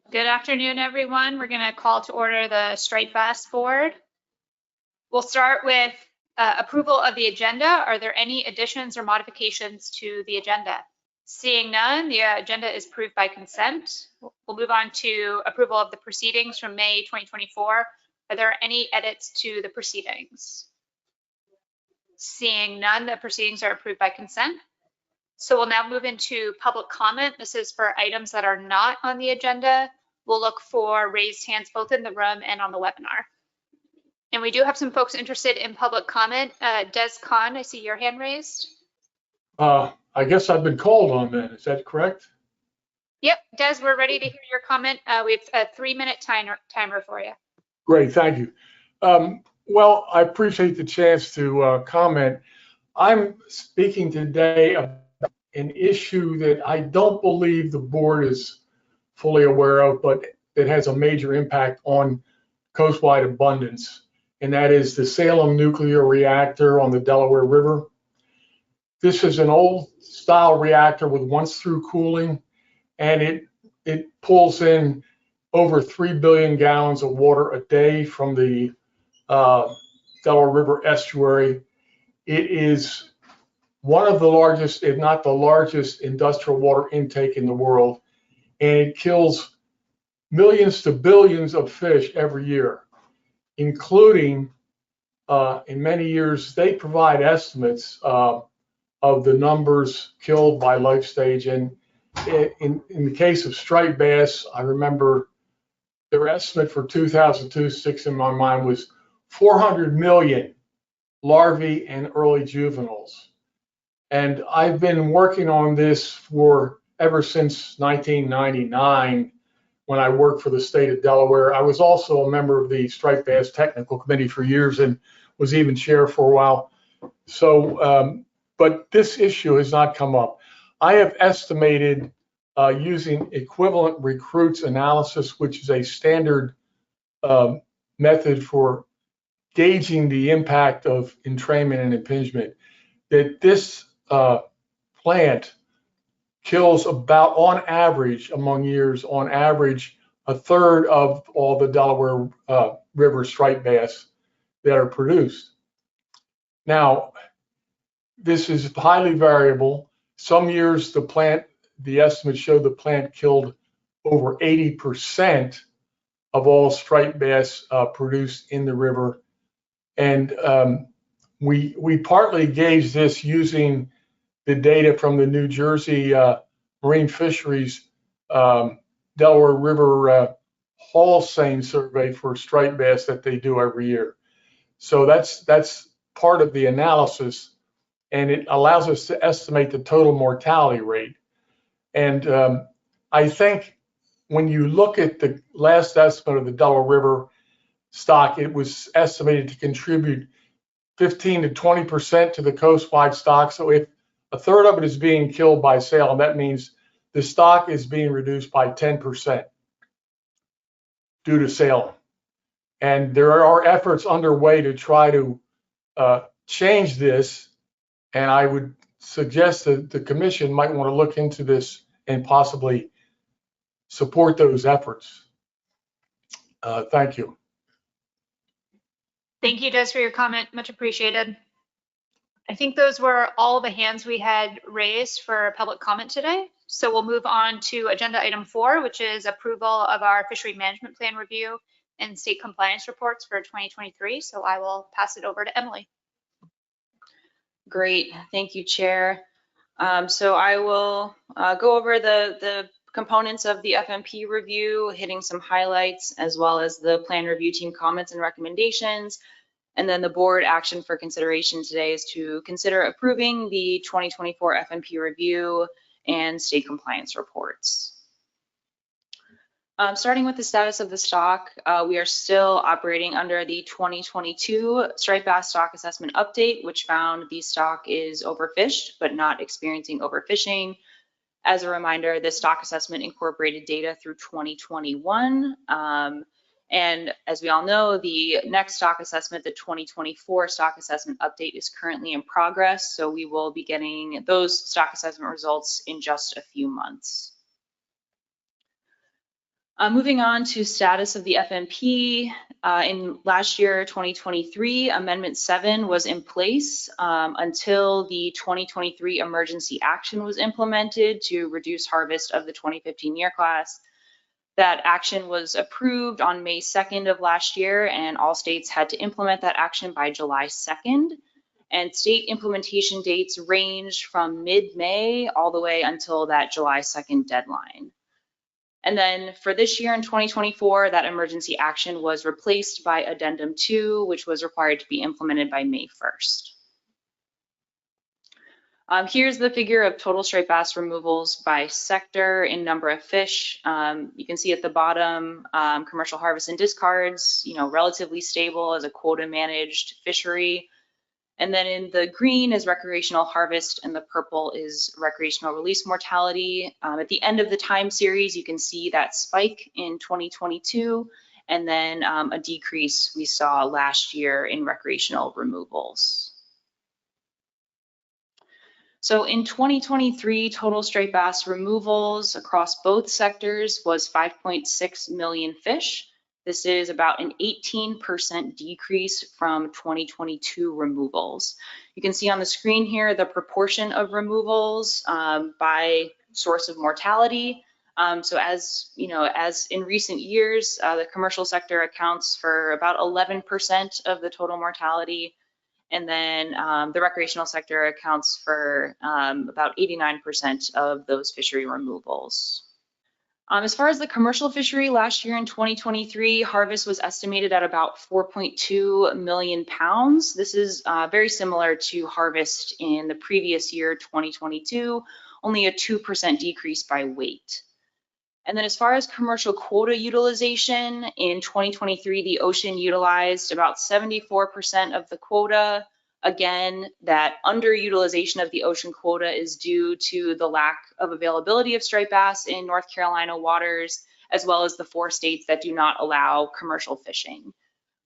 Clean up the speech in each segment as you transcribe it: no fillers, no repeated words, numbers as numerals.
Good afternoon, everyone. We're going to call to order the Striped Bass Board. We'll start with approval of the agenda. Are there any additions or modifications to the agenda? Seeing none, the agenda is approved by consent. We'll move on to approval of the proceedings from May 2024. Are there any edits to the proceedings? Seeing none, the proceedings are approved by consent. So we'll now move into public comment. This is for items that are not on the agenda. We'll look for raised hands both in the room and on the webinar. And we do have some folks interested in public comment. Des Khan, I see your hand raised. I guess I've been called on that. Is that correct? Yep, Des, we're ready to hear your comment. We have a 3-minute timer for you. Great, thank you. Well, I appreciate the chance to comment. I'm speaking today about an issue that I don't believe the board is fully aware of, but it has a major impact on coastwide abundance, and that is the Salem nuclear reactor on the Delaware River. This is an old style reactor with once-through cooling, and it pulls in over 3 billion gallons of water a day from the Delaware River estuary. It is one of the largest, if not the largest, industrial water intake in the world, and it kills millions to billions of fish every year, including, in many years, they provide estimates of the numbers killed by life stage. And in the case of striped bass, I remember their estimate for 2002, sticks in my mind, was 400 million larvae and early juveniles. And I've been working on this for ever since 1999, when I worked for the state of Delaware. I was also a member of the Striped Bass Technical Committee for years and was even chair for a while. So, but this issue has not come up. I have estimated using equivalent recruits analysis, which is a standard method for gauging the impact of entrainment and impingement, that this plant kills about, on average, among years, on average, 1/3 of all the Delaware River striped bass that are produced. Now, this is highly variable. Some years the estimates show the plant killed over 80% of all striped bass produced in the river. And we partly gauge this using the data from the New Jersey Marine Fisheries Delaware River Haul Seine survey for striped bass that they do every year. So that's part of the analysis, and it allows us to estimate the total mortality rate. And I think when you look at the last estimate of the Delaware River stock, it was estimated to contribute 15 to 20% to the coastwide stock. So if 1/3 of it is being killed by Salem, that means the stock is being reduced by 10% due to Salem. And there are efforts underway to try to change this. And I would suggest that the commission might want to look into this and possibly support those efforts. Thank you. Thank you, Des, for your comment. Much appreciated. I think those were all the hands we had raised for public comment today. So we'll move on to agenda item 4, which is approval of our fishery management plan review and state compliance reports for 2023. So I will pass it over to Emily. Great, thank you, Chair. So I will go over the components of the FMP review, hitting some highlights, as well as the plan review team comments and recommendations. And then the board action for consideration today is to consider approving the 2024 FMP review and state compliance reports. Starting with the status of the stock, we are still operating under the 2022 striped bass stock assessment update, which found the stock is overfished, but not experiencing overfishing. As a reminder, the stock assessment incorporated data through 2021. And as we all know, the next stock assessment, the 2024 stock assessment update, is currently in progress. So we will be getting those stock assessment results in just a few months. Moving on to status of the FMP, in last year, 2023, Amendment 7 was in place until the 2023 emergency action was implemented to reduce harvest of the 2015 year class. That action was approved on May 2nd of last year, and all states had to implement that action by July 2nd. And state implementation dates range from mid-May all the way until that July 2nd deadline. And then for this year in 2024, that emergency action was replaced by Addendum 2, which was required to be implemented by May 1st. Here's the figure of total striped bass removals by sector in number of fish. You can see at the bottom, commercial harvest and discards, relatively stable as a quota managed fishery. And then in the green is recreational harvest and the purple is recreational release mortality. At the end of the time series, you can see that spike in 2022 and then a decrease we saw last year in recreational removals. So in 2023, total striped bass removals across both sectors was 5.6 million fish. This is about an 18% decrease from 2022 removals. You can see on the screen here the proportion of removals by source of mortality. So as in recent years, the commercial sector accounts for about 11% of the total mortality. And then the recreational sector accounts for about 89% of those fishery removals. As far as the commercial fishery, last year in 2023, harvest was estimated at about 4.2 million pounds. This is very similar to harvest in the previous year, 2022, only a 2% decrease by weight. And then as far as commercial quota utilization, in 2023, the ocean utilized about 74% of the quota. Again, that underutilization of the ocean quota is due to the lack of availability of striped bass in North Carolina waters, as well as the 4 states that do not allow commercial fishing.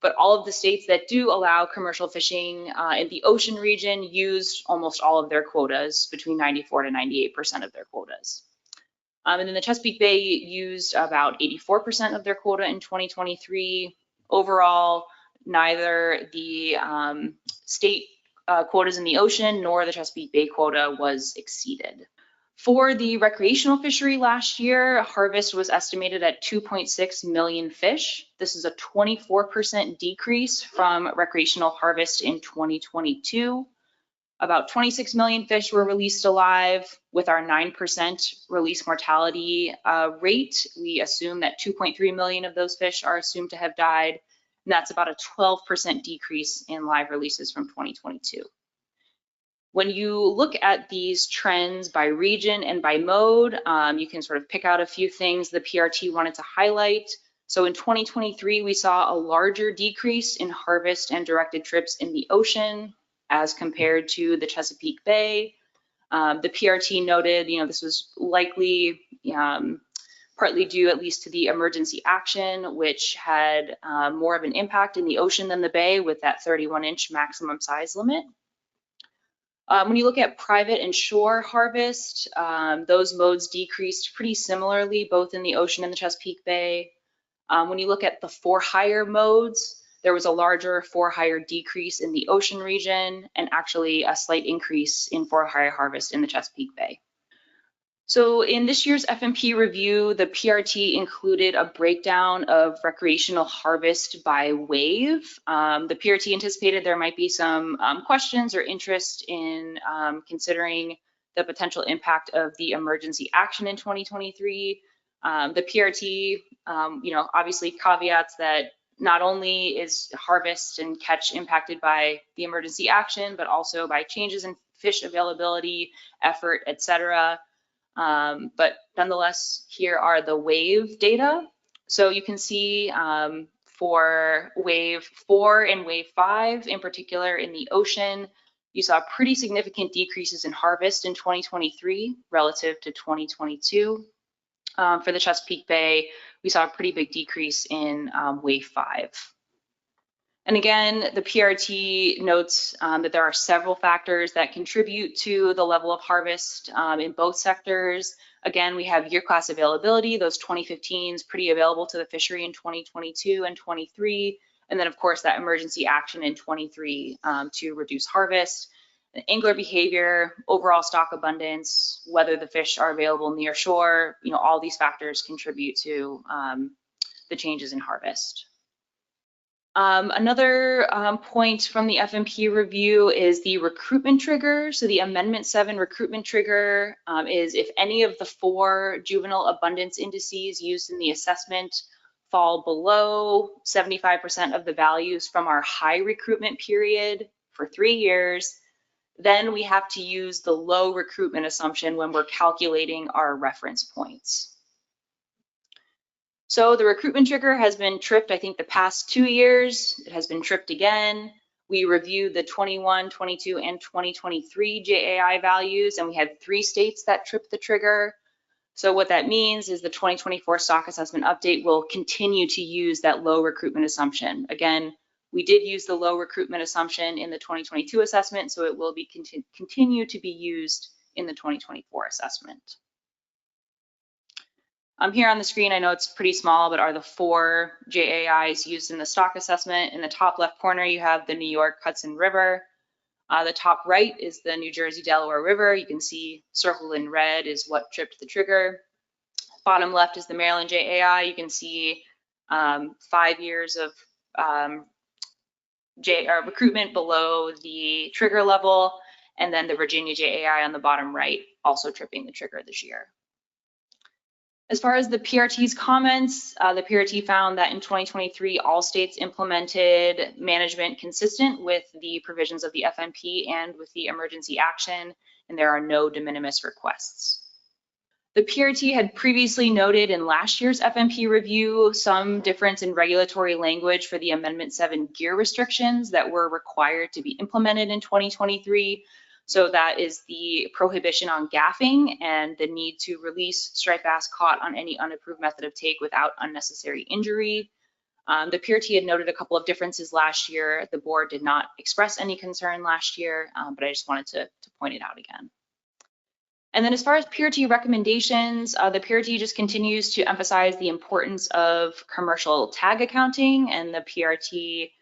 But all of the states that do allow commercial fishing in the ocean region used almost all of their quotas, between 94 to 98% of their quotas. And then the Chesapeake Bay used about 84% of their quota in 2023. Overall, neither the state quotas in the ocean nor the Chesapeake Bay quota was exceeded. For the recreational fishery last year, harvest was estimated at 2.6 million fish. This is a 24% decrease from recreational harvest in 2022. About 26 million fish were released alive. With our 9% release mortality rate, we assume that 2.3 million of those fish are assumed to have died. And that's about a 12% decrease in live releases from 2022. When you look at these trends by region and by mode, you can sort of pick out a few things the PRT wanted to highlight. So in 2023, we saw a larger decrease in harvest and directed trips in the ocean as compared to the Chesapeake Bay. The PRT noted, this was likely partly due at least to the emergency action, which had more of an impact in the ocean than the bay with that 31-inch maximum size limit. When you look at private and shore harvest, those modes decreased pretty similarly, both in the ocean and the Chesapeake Bay. When you look at the for-hire modes, there was a larger for-hire decrease in the ocean region and actually a slight increase in for-hire harvest in the Chesapeake Bay. So in this year's FMP review, the PRT included a breakdown of recreational harvest by wave. The PRT anticipated there might be some questions or interest in considering the potential impact of the emergency action in 2023. The PRT, obviously caveats that not only is harvest and catch impacted by the emergency action, but also by changes in fish availability, effort, etc. But nonetheless, here are the wave data. So you can see for wave 4 and wave 5, in particular in the ocean, you saw pretty significant decreases in harvest in 2023 relative to 2022. For the Chesapeake Bay, we saw a pretty big decrease in wave 5. And again, the PRT notes that there are several factors that contribute to the level of harvest in both sectors. Again, we have year class availability. Those 2015s pretty available to the fishery in 2022 and 23. And then of course that emergency action in 23 to reduce harvest. Angler behavior, overall stock abundance, whether the fish are available near shore, all these factors contribute to the changes in harvest. Another point from the FMP review is the recruitment trigger. So the Amendment 7 recruitment trigger is if any of the 4 juvenile abundance indices used in the assessment fall below 75% of the values from our high recruitment period for 3 years, then we have to use the low recruitment assumption when we're calculating our reference points. So the recruitment trigger has been tripped, I think, the past 2 years. It has been tripped again. We reviewed the 21, 22, and 2023 JAI values, and we had 3 states that tripped the trigger. So what that means is the 2024 stock assessment update will continue to use that low recruitment assumption. Again, we did use the low recruitment assumption in the 2022 assessment, so it will be continue to be used in the 2024 assessment. Here on the screen, I know it's pretty small, but are the 4 JAIs used in the stock assessment. In the top left corner, you have the New York Hudson River. The top right is the New Jersey Delaware River. You can see circled in red is what tripped the trigger. Bottom left is the Maryland JAI. You can see 5 years of recruitment below the trigger level, and then the Virginia JAI on the bottom right also tripping the trigger this year. As far as the PRT's comments, the PRT found that in 2023, all states implemented management consistent with the provisions of the FMP and with the emergency action, and there are no de minimis requests. The PRT had previously noted in last year's FMP review some difference in regulatory language for the Amendment 7 gear restrictions that were required to be implemented in 2023. So that is the prohibition on gaffing and the need to release striped bass caught on any unapproved method of take without unnecessary injury. The PRT had noted a couple of differences last year. The board did not express any concern last year, but I just wanted to point it out again. And then as far as PRT recommendations, the PRT just continues to emphasize the importance of commercial tag accounting, and the PRT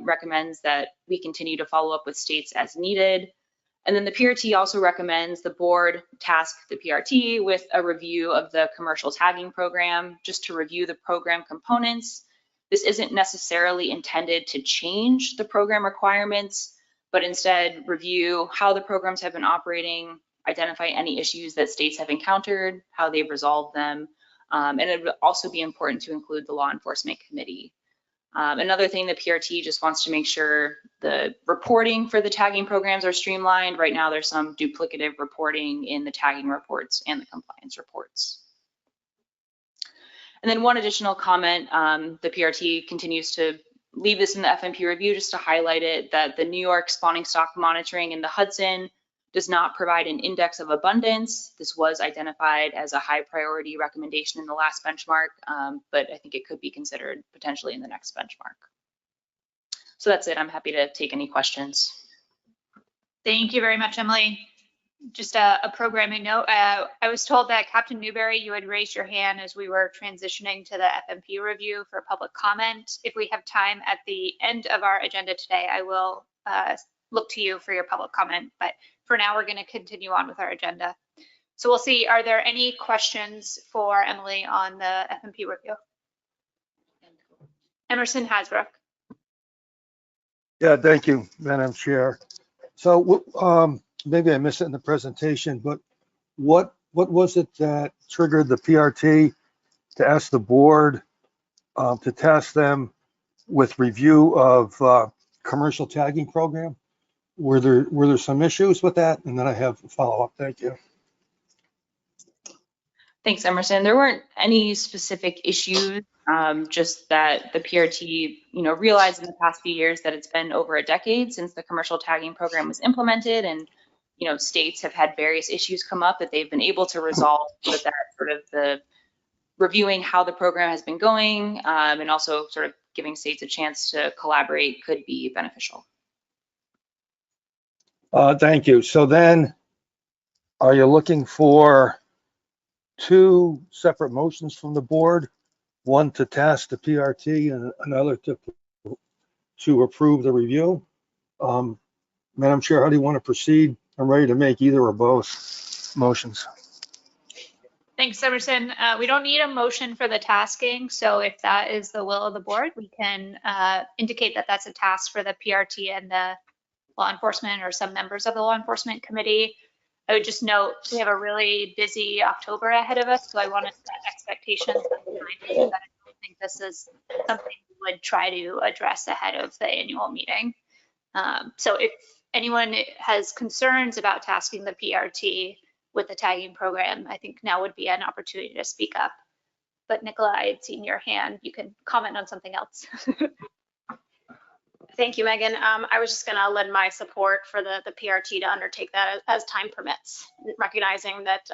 recommends that we continue to follow up with states as needed. And then the PRT also recommends the board task the PRT with a review of the commercial tagging program, just to review the program components. This isn't necessarily intended to change the program requirements, but instead review how the programs have been operating, identify any issues that states have encountered, how they've resolved them, and it would also be important to include the law enforcement committee. Another thing, the PRT just wants to make sure the reporting for the tagging programs are streamlined. Right now, there's some duplicative reporting in the tagging reports and the compliance reports. And then one additional comment, the PRT continues to leave this in the FMP review just to highlight it, that the New York spawning stock monitoring in the Hudson does not provide an index of abundance. This was identified as a high priority recommendation in the last benchmark, but I think it could be considered potentially in the next benchmark. So that's it. I'm happy to take any questions. Thank you very much, Emily. Just a programming note. I was told that Captain Newberry, you had raised your hand as we were transitioning to the FMP review for public comment. If we have time at the end of our agenda today, I will look to you for your public comment, but for now, we're going to continue on with our agenda. So we'll see, are there any questions for Emily on the FMP review? Emerson Hasbrook. Yeah, thank you, Madam Chair. So maybe I missed it in the presentation, but what was it that triggered the PRT to ask the board to task them with review of commercial tagging program? Were there some issues with that? And then I have a follow-up. Thank you. Thanks, Emerson. There weren't any specific issues, just that the PRT, realized in the past few years that it's been over a decade since the commercial tagging program was implemented, and states have had various issues come up that they've been able to resolve, with that sort of the reviewing how the program has been going, and also sort of giving states a chance to collaborate could be beneficial. Thank you. So then, are you looking for two separate motions from the board, one to task the PRT and another to approve the review. Madam Chair, how do you want to proceed? I'm ready to make either or both motions. Thanks, Emerson. We don't need a motion for the tasking, so if that is the will of the board, we can indicate that that's a task for the PRT and the law enforcement or some members of the law enforcement committee. I would just note we have a really busy October ahead of us, so I want to set expectations on timing, but I don't think this is something we would try to address ahead of the annual meeting. So if anyone has concerns about tasking the PRT with the tagging program, I think now would be an opportunity to speak up. But Nicola, I had seen your hand. You can comment on something else. Thank you, Megan. I was just going to lend my support for the PRT to undertake that as time permits, recognizing that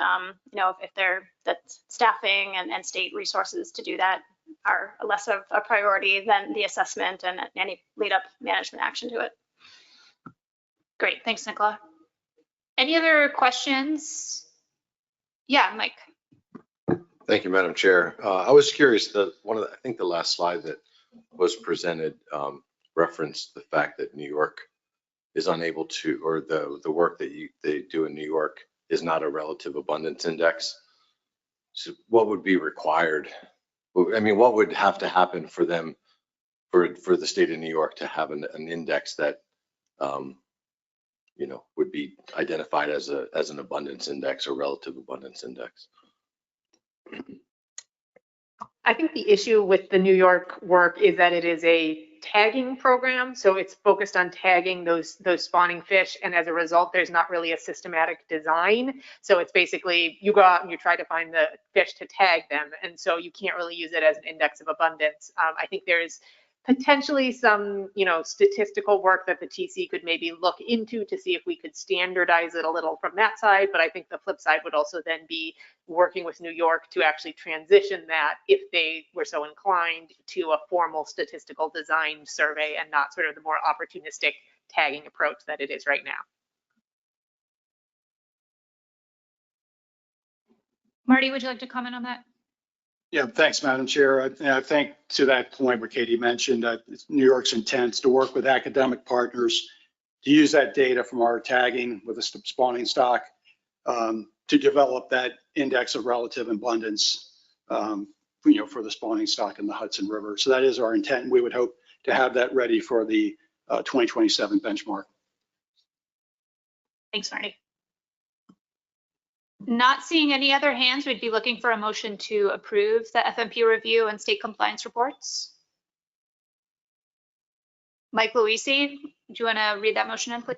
that staffing and state resources to do that are less of a priority than the assessment and any lead up management action to it. Great, thanks, Nicola. Any other questions? Yeah, Mike. Thank you, Madam Chair. I was curious, I think the last slide that was presented referenced the fact that New York is unable to, or the work that they do in New York is not a relative abundance index. So what would be required? I mean, what would have to happen for them, for the state of New York to have an index that would be identified as an abundance index or relative abundance index? I think the issue with the New York work is that it is a tagging program, so it's focused on tagging those spawning fish, and as a result, there's not really a systematic design. So it's basically you go out and you try to find the fish to tag them, and so you can't really use it as an index of abundance. I think there's potentially some, statistical work that the TC could maybe look into to see if we could standardize it a little from that side. But I think the flip side would also then be working with New York to actually transition that, if they were so inclined, to a formal statistical design survey and not sort of the more opportunistic tagging approach that it is right now. Marty, would you like to comment on that? Yeah, thanks, Madam Chair. I think to that point where Katie mentioned, New York's intent to work with academic partners to use that data from our tagging with the spawning stock to develop that index of relative abundance, for the spawning stock in the Hudson River. So that is our intent, and we would hope to have that ready for the 2027 benchmark. Thanks, Marty. Not seeing any other hands, we'd be looking for a motion to approve the FMP review and state compliance reports. Mike Luisi, do you want to read that motion in, please?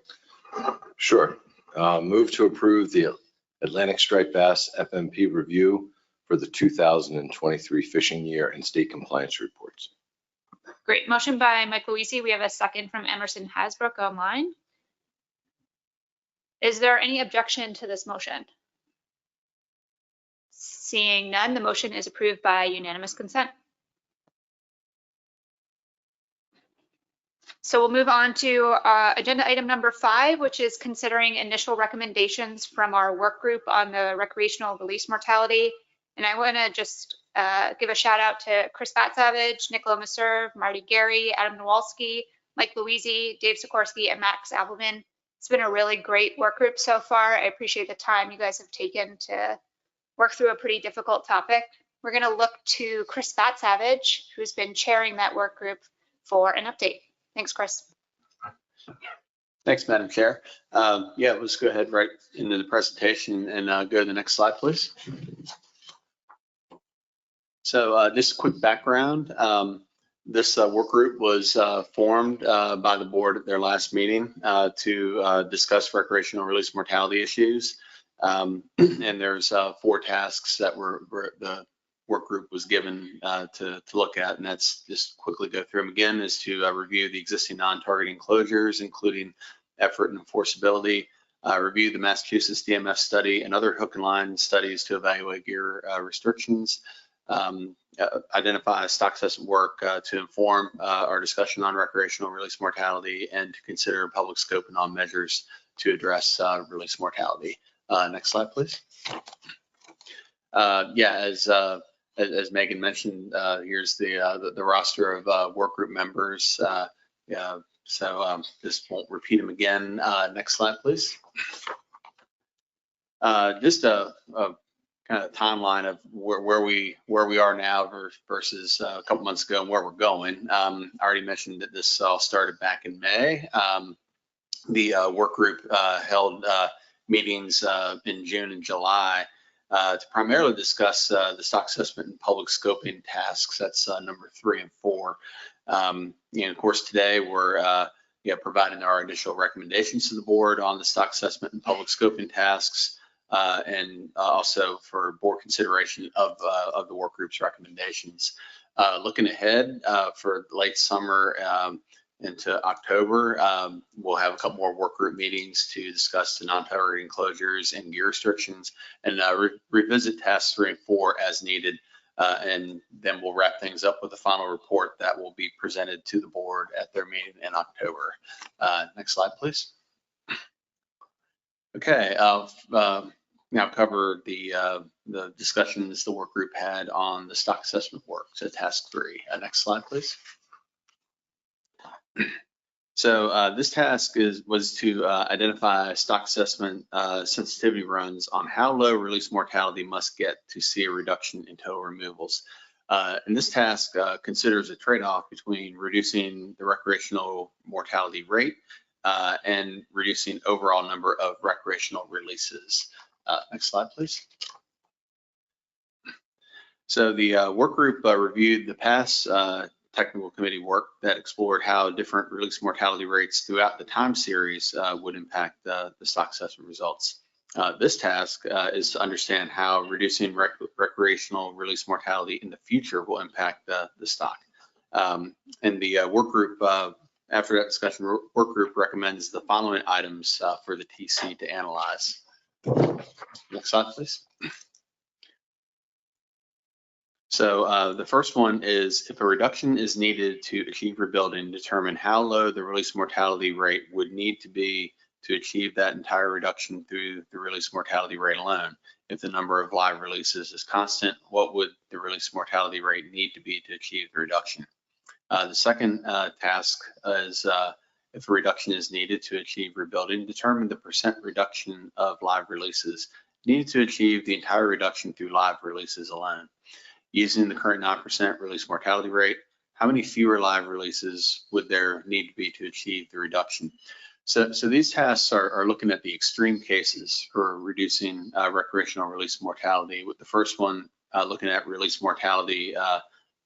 Sure. Move to approve the Atlantic striped bass FMP review for the 2023 fishing year and state compliance reports. Great. Motion by Mike Luisi. We have a second from Emerson Hasbrook online. Is there any objection to this motion? Seeing none, the motion is approved by unanimous consent. So we'll move on to agenda item number 5, which is considering initial recommendations from our work group on the recreational release mortality. And I want to just give a shout out to Chris Batsavage, Nicola Meserve, Marty Gary, Adam Nowalski, Mike Luisi, Dave Sikorsky, and Max Appelman. It's been a really great work group so far. I appreciate the time you guys have taken to work through a pretty difficult topic. We're going to look to Chris Batsavage, who's been chairing that work group, for an update. Thanks, Chris. Thanks, Madam Chair. Let's go ahead right into the presentation and go to the next slide, please. So just a quick background. This work group was formed by the board at their last meeting to discuss recreational release mortality issues. And there's 4 tasks that the work group was given to look at, and that's just quickly go through them again, is to review the existing non-targeting closures, including effort and enforceability, review the Massachusetts DMF study and other hook and line studies to evaluate gear restrictions, identify stock assessment work to inform our discussion on recreational release mortality, and to consider public scope and on measures to address release mortality. Next slide, please. Yeah, as Megan mentioned, here's the roster of work group members. Yeah, so just won't repeat them again. Next slide, please. Just a kind of timeline of where we are now versus a couple months ago and where we're going. I already mentioned that this all started back in May. The work group held meetings in June and July to primarily discuss the stock assessment and public scoping tasks. That's number 3 and 4. Of course, today we're providing our initial recommendations to the board on the stock assessment and public scoping tasks, and also for board consideration of the work group's recommendations. Looking ahead for late summer into October, we'll have a couple more work group meetings to discuss the non-targeting closures and gear restrictions, and revisit tasks 3 and 4 as needed. And then we'll wrap things up with a final report that will be presented to the board at their meeting in October. Next slide, please. Okay, now cover the discussions the work group had on the stock assessment work, so task 3. Next slide, please. So this task was to identify stock assessment sensitivity runs on how low release mortality must get to see a reduction in total removals. And this task considers a trade-off between reducing the recreational mortality rate and reducing overall number of recreational releases. Next slide, please. So the work group reviewed the past technical committee work that explored how different release mortality rates throughout the time series would impact the stock assessment results. This task is to understand how reducing recreational release mortality in the future will impact the stock. And the work group, after that discussion, work group recommends the following items for the TC to analyze. Next slide, please. So the first one is, if a reduction is needed to achieve rebuilding, determine how low the release mortality rate would need to be to achieve that entire reduction through the release mortality rate alone. If the number of live releases is constant, what would the release mortality rate need to be to achieve the reduction? The second task is, if a reduction is needed to achieve rebuilding, determine the % reduction of live releases needed to achieve the entire reduction through live releases alone. Using the current 9% release mortality rate, how many fewer live releases would there need to be to achieve the reduction? So these tasks are looking at the extreme cases for reducing recreational release mortality, with the first one looking at release mortality,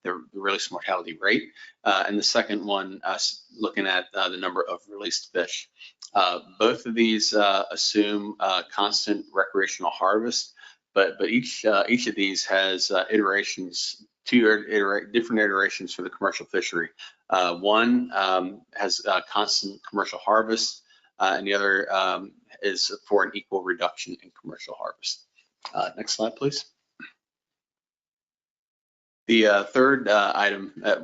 the release mortality rate, and the second one looking at the number of released fish. Both of these assume constant recreational harvest, but each of these has iterations, different iterations for the commercial fishery. One has constant commercial harvest, and the other is for an equal reduction in commercial harvest. Next slide, please. The third item that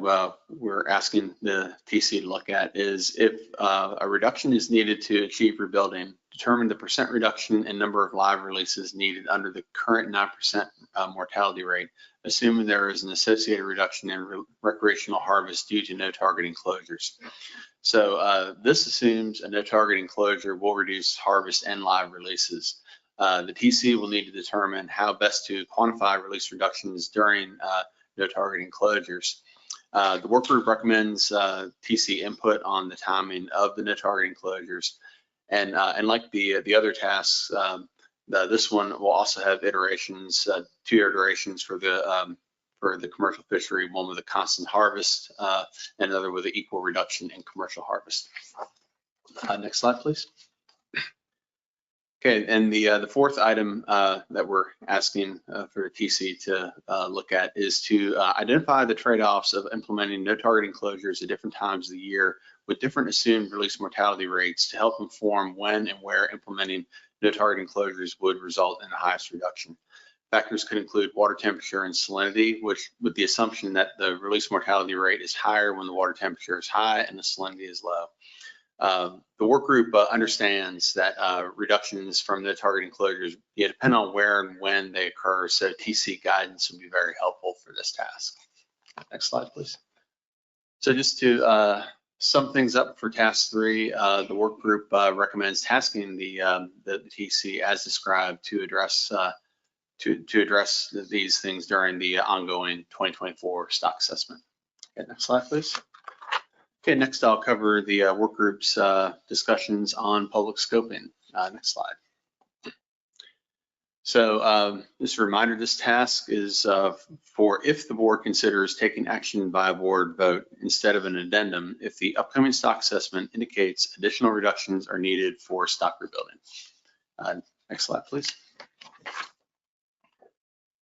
we're asking the TC to look at is, if a reduction is needed to achieve rebuilding, determine the % reduction in number of live releases needed under the current 9% mortality rate, assuming there is an associated reduction in recreational harvest due to no targeting closures. So this assumes a no targeting closure will reduce harvest and live releases. The TC will need to determine how best to quantify release reductions during no targeting closures. The work group recommends TC input on the timing of the no targeting closures, and like the other tasks, this one will also have iterations, 2 iterations for the commercial fishery, one with a constant harvest, and another with an equal reduction in commercial harvest. Next slide, please. Okay, and the fourth item that we're asking for TC to look at is to identify the trade-offs of implementing no targeting closures at different times of the year with different assumed release mortality rates to help inform when and where implementing no targeting closures would result in the highest reduction. Factors could include water temperature and salinity, which with the assumption that the release mortality rate is higher when the water temperature is high and the salinity is low. The work group understands that reductions from the target enclosures depend on where and when they occur, so TC guidance would be very helpful for this task. Next slide, please. So just to sum things up for task 3, the work group recommends tasking the TC as described to address these things during the ongoing 2024 stock assessment. Okay, next slide, please. Okay, next I'll cover the work group's discussions on public scoping. Next slide. So just a reminder, this task is for if the board considers taking action by a board vote instead of an addendum, if the upcoming stock assessment indicates additional reductions are needed for stock rebuilding. Next slide, please.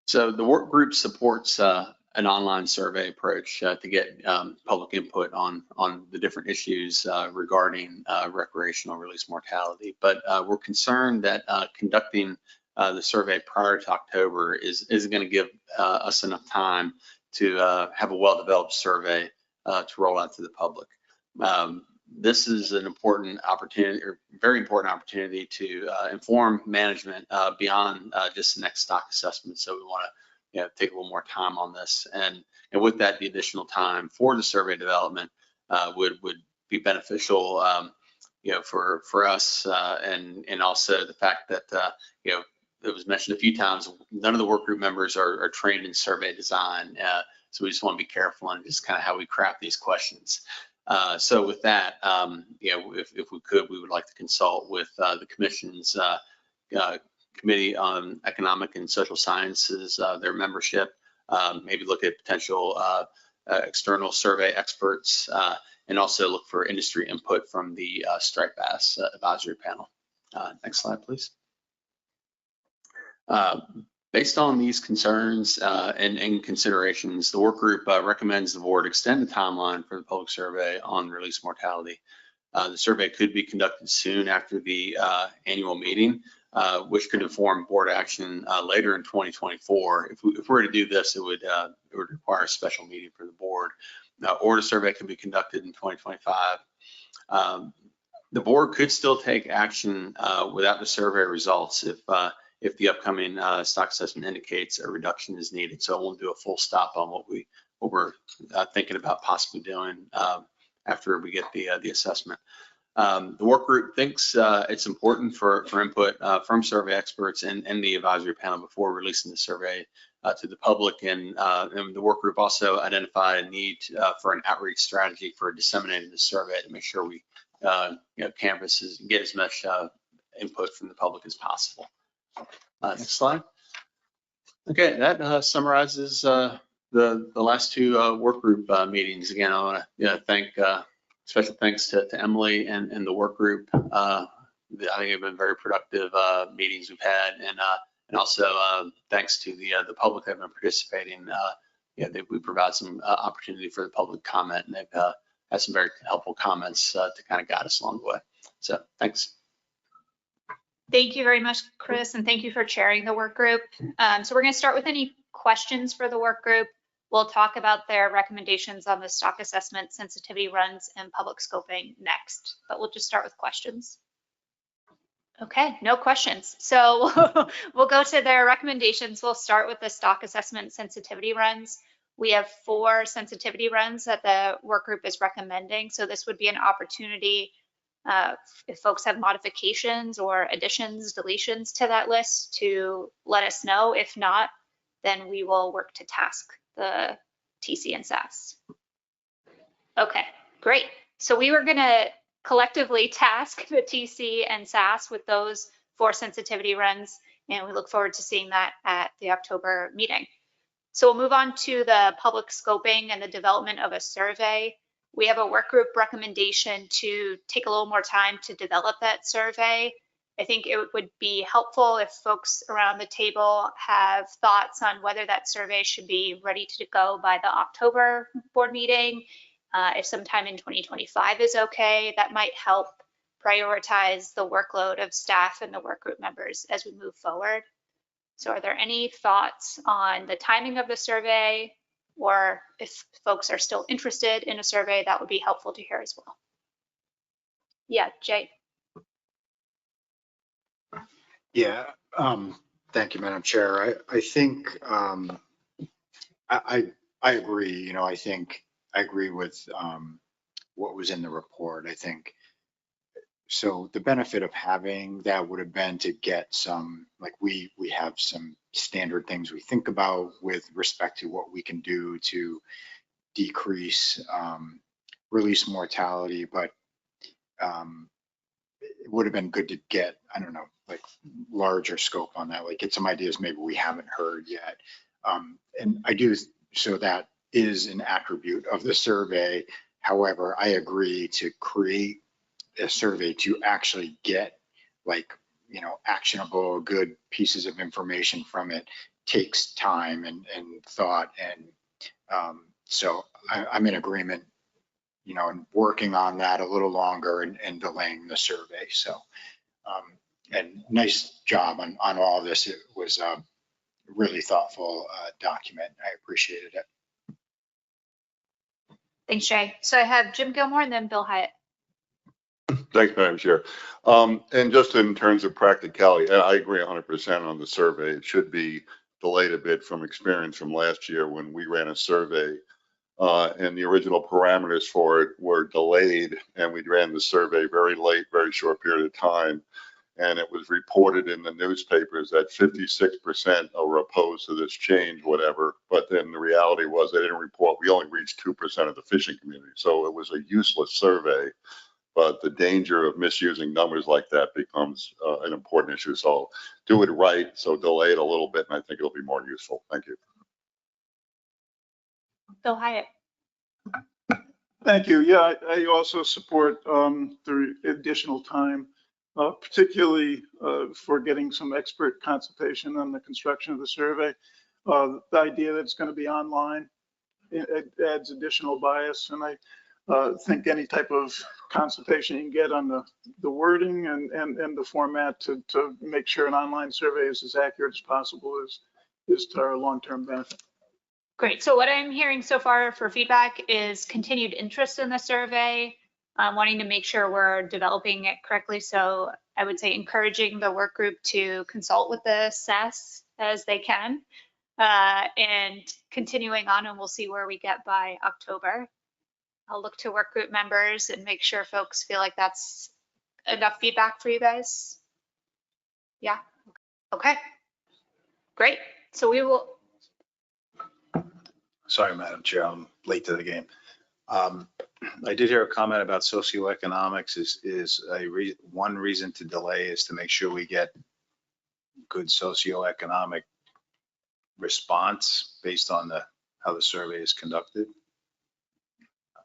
So the work group supports an online survey approach to get public input on the different issues regarding recreational release mortality. But we're concerned that conducting the survey prior to October isn't going to give us enough time to have a well-developed survey to roll out to the public. This is an important opportunity, or very important opportunity, to inform management beyond just the next stock assessment. So we want to take a little more time on this, and with that, the additional time for the survey development would be beneficial, for us, and also the fact that it was mentioned a few times, none of the work group members are trained in survey design, so we just want to be careful on just kind of how we craft these questions. So with that, if we could, we would like to consult with the Commission's Committee on Economic and Social Sciences, their membership, maybe look at potential external survey experts, and also look for industry input from the striped bass advisory panel. Next slide, please. Based on these concerns and considerations, the work group recommends the board extend the timeline for the public survey on release mortality. The survey could be conducted soon after the annual meeting, which could inform board action later in 2024. If we were to do this, it would require a special meeting for the board, or the survey can be conducted in 2025. The board could still take action without the survey results if the upcoming stock assessment indicates a reduction is needed. So I won't do a full stop on what we're thinking about possibly doing after we get the assessment. The work group thinks it's important for input from survey experts and the advisory panel before releasing the survey to the public, and the work group also identified a need for an outreach strategy for disseminating the survey to make sure we canvas get as much input from the public as possible. Next slide. Okay, that summarizes the last 2 work group meetings. Again, I want to thank special thanks to Emily and the work group. I think they've been very productive meetings we've had, and also thanks to the public that have been participating. We provide some opportunity for the public comment, and they've had some very helpful comments to kind of guide us along the way. So thanks. Thank you very much, Chris, and thank you for chairing the work group. So we're going to start with any questions for the work group. We'll talk about their recommendations on the stock assessment, sensitivity runs, and public scoping next, but we'll just start with questions. Okay, no questions. So we'll go to their recommendations. We'll start with the stock assessment sensitivity runs. We have 4 sensitivity runs that the work group is recommending. So this would be an opportunity if folks have modifications or additions, deletions to that list to let us know. If not, then we will work to task the TC and SAS. Okay, great. So we were gonna collectively task the TC and SAS with those 4 sensitivity runs, and we look forward to seeing that at the October meeting. So we'll move on to the public scoping and the development of a survey. We have a work group recommendation to take a little more time to develop that survey. I think it would be helpful if folks around the table have thoughts on whether that survey should be ready to go by the October board meeting. If sometime in 2025 is okay, that might help prioritize the workload of staff and the work group members as we move forward. So are there any thoughts on the timing of the survey? Or if folks are still interested in a survey, that would be helpful to hear as well. Yeah, Jay. Yeah, thank you, Madam Chair. I think, I agree, you know, I think I agree with, what was in the report. I think, so the benefit of having that would have been to get some, like, we have some standard things we think about with respect to what we can do to decrease, release mortality, but, it would have been good to get, I don't know, like larger scope on that, like get some ideas maybe we haven't heard yet. And I do, so that is an attribute of the survey. However, I agree to create a survey to actually get like, you know, actionable, good pieces of information from it takes time and thought. And so I'm in agreement, you know, and working on that a little longer and delaying the survey. So, and nice job on all of this. It was a really thoughtful document. I appreciated it. Thanks, Jay. So I have Jim Gilmore and then Bill Hyatt. Thanks, Madam Chair. And just in terms of practicality, I agree 100% on the survey. It should be delayed a bit from experience from last year when we ran a survey and the original parameters for it were delayed, and we ran the survey very late, very short period of time. And it was reported in the newspapers that 56% are opposed to this change, whatever. But then the reality was they didn't report, we only reached 2% of the fishing community. So it was a useless survey. But the danger of misusing numbers like that becomes an important issue. So do it right. So delay it a little bit, and I think it'll be more useful. Thank you. Bill Hyatt. Thank you. Yeah, I also support the additional time, particularly for getting some expert consultation on the construction of the survey. The idea that it's going to be online, it adds additional bias, and I think any type of consultation you can get on the wording and the format to make sure an online survey is as accurate as possible is to our long-term benefit. Great. So what I'm hearing so far for feedback is continued interest in the survey, wanting to make sure we're developing it correctly. So I would say encouraging the work group to consult with the SAS as they can, and continuing on, and we'll see where we get by October. I'll look to work group members and make sure folks feel like that's enough feedback for you guys. Yeah. Okay. Great. So we will. Sorry, Madam Chair, I'm late to the game. I did hear a comment about socioeconomics is one reason to delay is to make sure we get good socioeconomic response based on how the survey is conducted.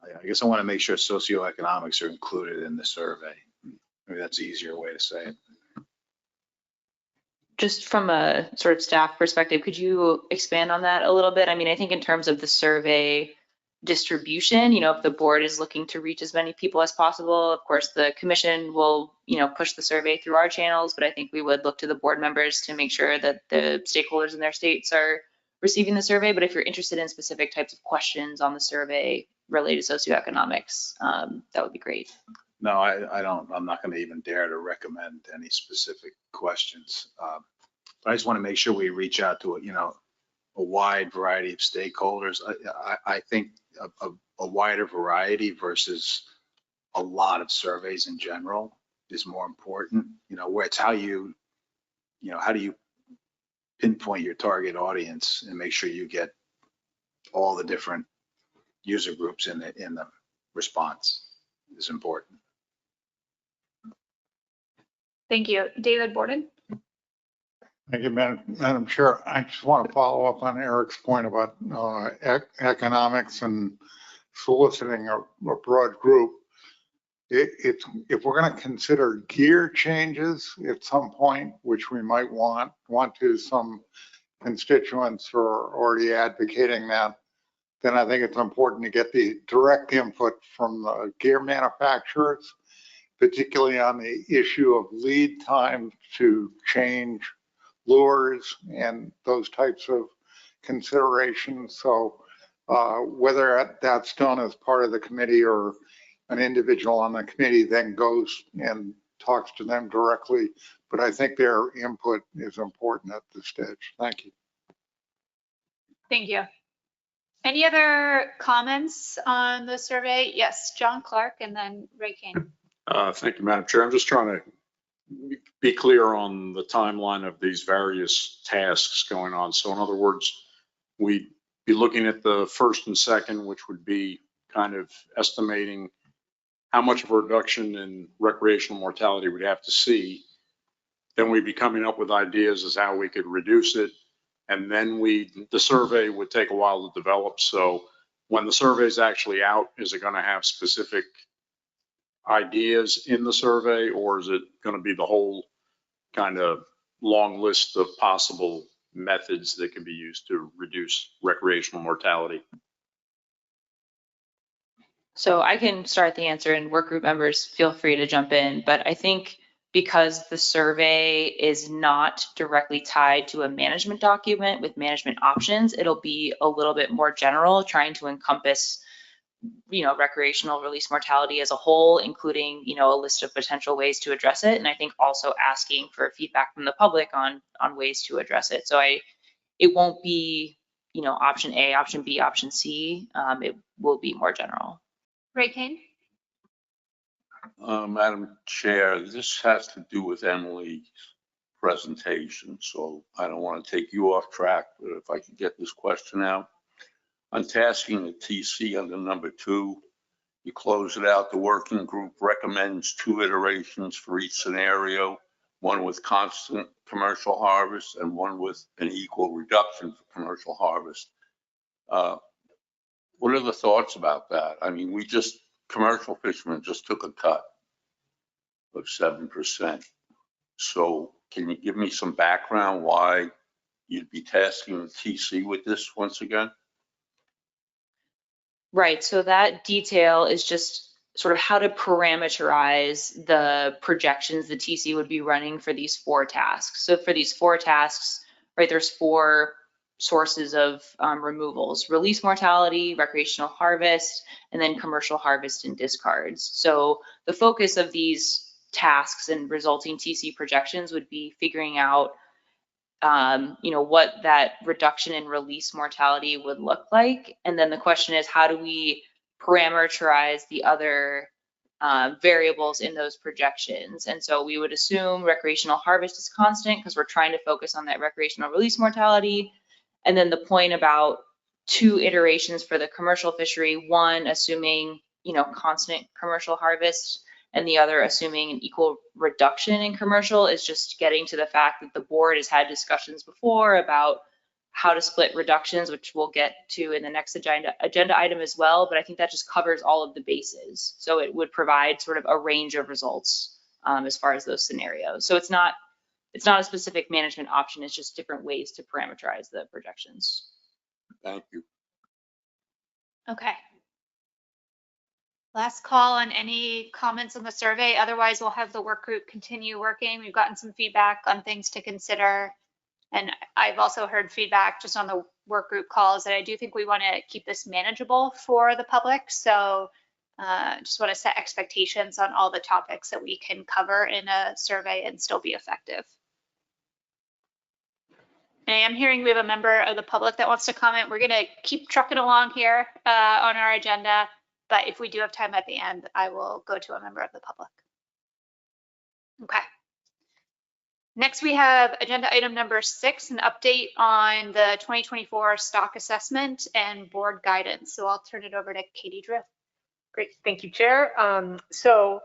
I guess I want to make sure socioeconomics are included in the survey. Maybe that's an easier way to say it. Just from a sort of staff perspective, could you expand on that a little bit? I mean, I think in terms of the survey distribution, you know, if the board is looking to reach as many people as possible, of course, the commission will, you know, push the survey through our channels, but I think we would look to the board members to make sure that the stakeholders in their states are receiving the survey. But if you're interested in specific types of questions on the survey related to socioeconomics, that would be great. No, I don't. I'm not going to even dare to recommend any specific questions. But I just want to make sure we reach out to a wide variety of stakeholders. I think a wider variety versus a lot of surveys in general is more important. You know, where it's how do you pinpoint your target audience and make sure you get all the different user groups in the response is important. Thank you. David Borden. Thank you, Madam Chair. I just want to follow up on Eric's point about economics and soliciting a broad group. If we're going to consider gear changes at some point, which we might want to, some constituents are already advocating that, then I think it's important to get the direct input from the gear manufacturers, particularly on the issue of lead time to change lures and those types of considerations. So whether that's done as part of the committee or an individual on the committee then goes and talks to them directly. But I think their input is important at this stage. Thank you. Thank you. Any other comments on the survey? Yes, John Clark and then Ray Kane. Thank you, Madam Chair. I'm just trying to be clear on the timeline of these various tasks going on. So in other words, we'd be looking at the first and second, which would be kind of estimating how much of a reduction in recreational mortality we'd have to see. Then we'd be coming up with ideas as how we could reduce it. And then the survey would take a while to develop. So when the survey is actually out, is it going to have specific ideas in the survey, or is it going to be the whole kind of long list of possible methods that can be used to reduce recreational mortality? So I can start the answer, and work group members feel free to jump in. But I think because the survey is not directly tied to a management document with management options, it'll be a little bit more general, trying to encompass, recreational release mortality as a whole, including, a list of potential ways to address it. And I think also asking for feedback from the public on ways to address it. So it won't be, option A, option B, option C. It will be more general. Ray Kane? Madam Chair, this has to do with Emily's presentation, so I don't want to take you off track, but if I could get this question out. On tasking the TC under number 2, you close it out. The working group recommends 2 iterations for each scenario, one with constant commercial harvest and one with an equal reduction for commercial harvest. What are the thoughts about that? I mean, commercial fishermen just took a cut of 7%. So can you give me some background why you'd be tasking the TC with this once again? Right, so that detail is just sort of how to parameterize the projections the TC would be running for these 4 tasks. So for these 4 tasks, right, there's 4 sources of removals: release mortality, recreational harvest, and then commercial harvest and discards. So the focus of these tasks and resulting TC projections would be figuring out what that reduction in release mortality would look like. And then the question is, how do we parameterize the other variables in those projections? And so we would assume recreational harvest is constant because we're trying to focus on that recreational release mortality. And then the point about 2 iterations for the commercial fishery, one assuming, constant commercial harvest, and the other assuming an equal reduction in commercial, is just getting to the fact that the board has had discussions before about how to split reductions, which we'll get to in the next agenda item as well. But I think that just covers all of the bases. So it would provide sort of a range of results as far as those scenarios. So it's not a specific management option. It's just different ways to parameterize the projections. Thank you. Okay. Last call on any comments on the survey. Otherwise, we'll have the work group continue working. We've gotten some feedback on things to consider. And I've also heard feedback just on the work group calls that I do think we want to keep this manageable for the public. So just want to set expectations on all the topics that we can cover in a survey and still be effective. And I am hearing we have a member of the public that wants to comment. We're going to keep trucking along here on our agenda. But if we do have time at the end, I will go to a member of the public. Okay. Next, we have agenda item number 6, an update on the 2024 stock assessment and board guidance. So I'll turn it over to Katie Drew. Great, thank you, Chair. So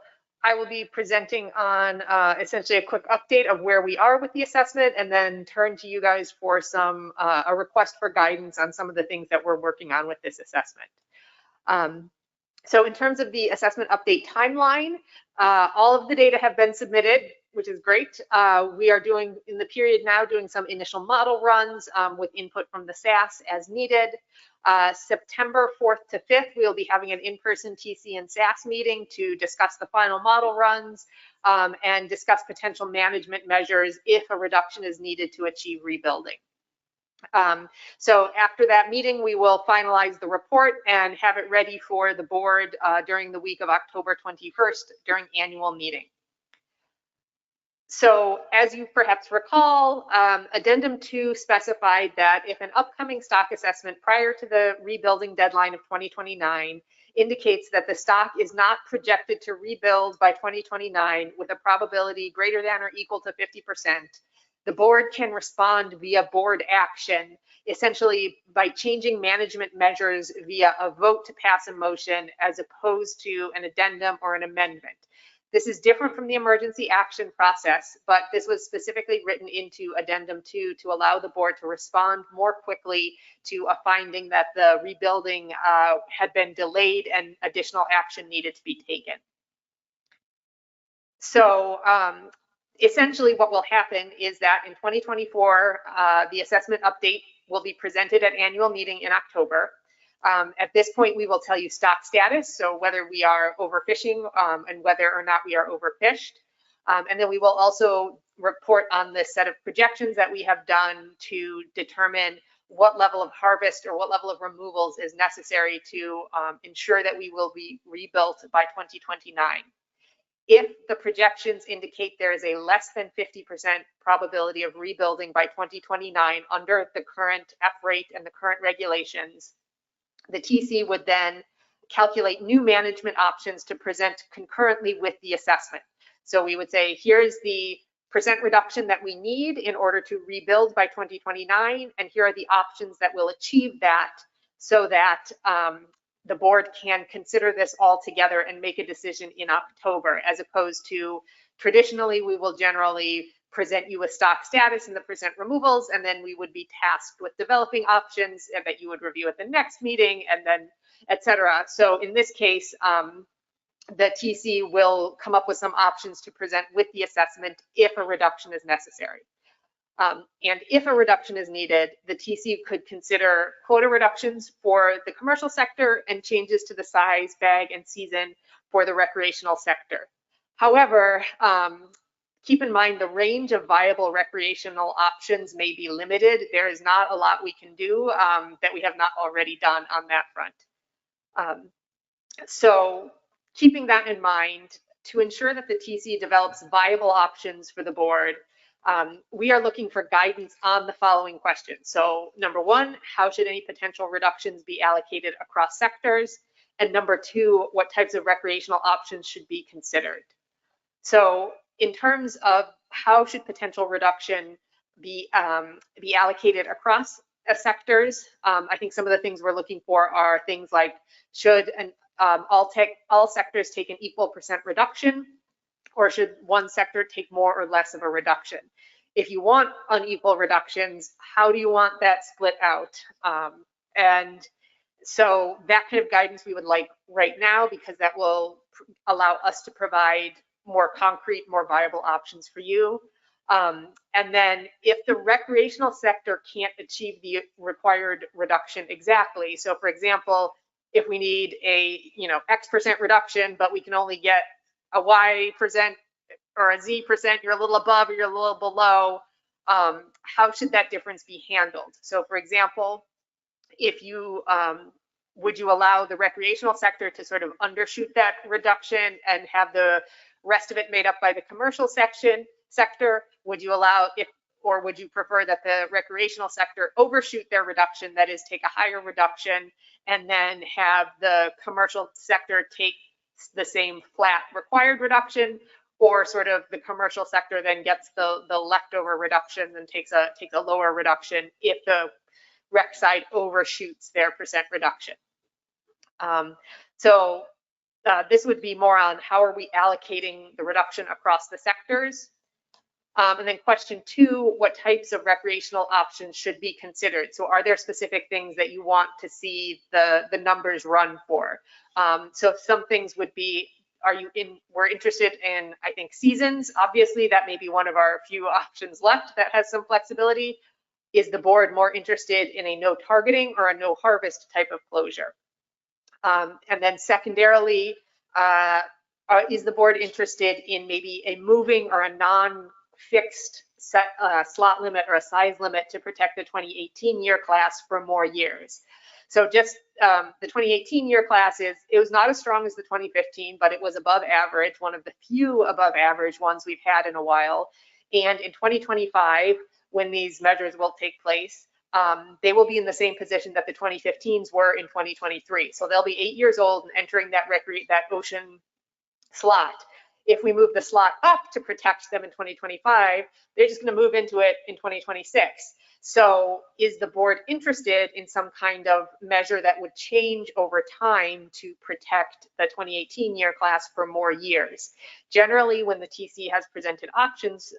I will be presenting on essentially a quick update of where we are with the assessment, and then turn to you guys for some a request for guidance on some of the things that we're working on with this assessment. So in terms of the assessment update timeline, all of the data have been submitted, which is great. We are doing, in the period now, doing some initial model runs with input from the SAS as needed. September 4th to 5th, we'll be having an in-person TC and SAS meeting to discuss the final model runs and discuss potential management measures if a reduction is needed to achieve rebuilding. So after that meeting, we will finalize the report and have it ready for the board during the week of October 21st during annual meeting. So as you perhaps recall, Addendum 2 specified that if an upcoming stock assessment prior to the rebuilding deadline of 2029 indicates that the stock is not projected to rebuild by 2029 with a probability greater than or equal to 50%, the board can respond via board action, essentially by changing management measures via a vote to pass a motion as opposed to an addendum or an amendment. This is different from the emergency action process, but this was specifically written into Addendum 2 to allow the board to respond more quickly to a finding that the rebuilding had been delayed and additional action needed to be taken. So essentially what will happen is that in 2024, the assessment update will be presented at annual meeting in October. At this point, we will tell you stock status, so whether we are overfishing and whether or not we are overfished. And then we will also report on the set of projections that we have done to determine what level of harvest or what level of removals is necessary to ensure that we will be rebuilt by 2029. If the projections indicate there is a less than 50% probability of rebuilding by 2029 under the current F rate and the current regulations, the TC would then calculate new management options to present concurrently with the assessment. So we would say, here's the percent reduction that we need in order to rebuild by 2029, and here are the options that will achieve that, so that the board can consider this all together and make a decision in October, as opposed to traditionally, we will generally present you with stock status and the percent removals, and then we would be tasked with developing options that you would review at the next meeting, and then et cetera. So in this case, the TC will come up with some options to present with the assessment if a reduction is necessary. And if a reduction is needed, the TC could consider quota reductions for the commercial sector and changes to the size, bag, and season for the recreational sector. However, keep in mind the range of viable recreational options may be limited. There is not a lot we can do that we have not already done on that front. So keeping that in mind, to ensure that the TC develops viable options for the board, we are looking for guidance on the following questions. So number one, how should any potential reductions be allocated across sectors? And number two, what types of recreational options should be considered? So in terms of how should potential reduction be allocated across sectors, I think some of the things we're looking for are things like, should all sectors take an equal percent reduction, or should one sector take more or less of a reduction? If you want unequal reductions, how do you want that split out? And so that kind of guidance we would like right now, because that will allow us to provide more concrete, more viable options for you. And then if the recreational sector can't achieve the required reduction exactly, so for example, if we need a X% reduction, but we can only get a Y% or a Z%, you're a little above or you're a little below, how should that difference be handled? So for example, if you would you allow the recreational sector to sort of undershoot that reduction and have the rest of it made up by the commercial sector? Would you allow or would you prefer that the recreational sector overshoot their reduction, that is, take a higher reduction, and then have the commercial sector take the same flat required reduction, or sort of the commercial sector then gets the leftover reduction and takes a lower reduction if the rec side overshoots their percent reduction? So this would be more on how are we allocating the reduction across the sectors. And then question two, what types of recreational options should be considered? So are there specific things that you want to see the numbers run for? So some things would be, we're interested in, I think, seasons. Obviously, that may be one of our few options left that has some flexibility. Is the board more interested in a no targeting or a no harvest type of closure? And then secondarily, is the board interested in maybe a moving or a non-fixed set a slot limit or a size limit to protect the 2018 year class for more years. So just the 2018 year class it was not as strong as the 2015, but it was above average, one of the few above average ones we've had in a while. And in 2025, when these measures will take place, they will be in the same position that the 2015s were in 2023. So they'll be 8 years old and entering that ocean slot. If we move the slot up to protect them in 2025, they're just going to move into it in 2026. So is the board interested in some kind of measure that would change over time to protect the 2018 year class for more years? Generally, when the TC has presented options,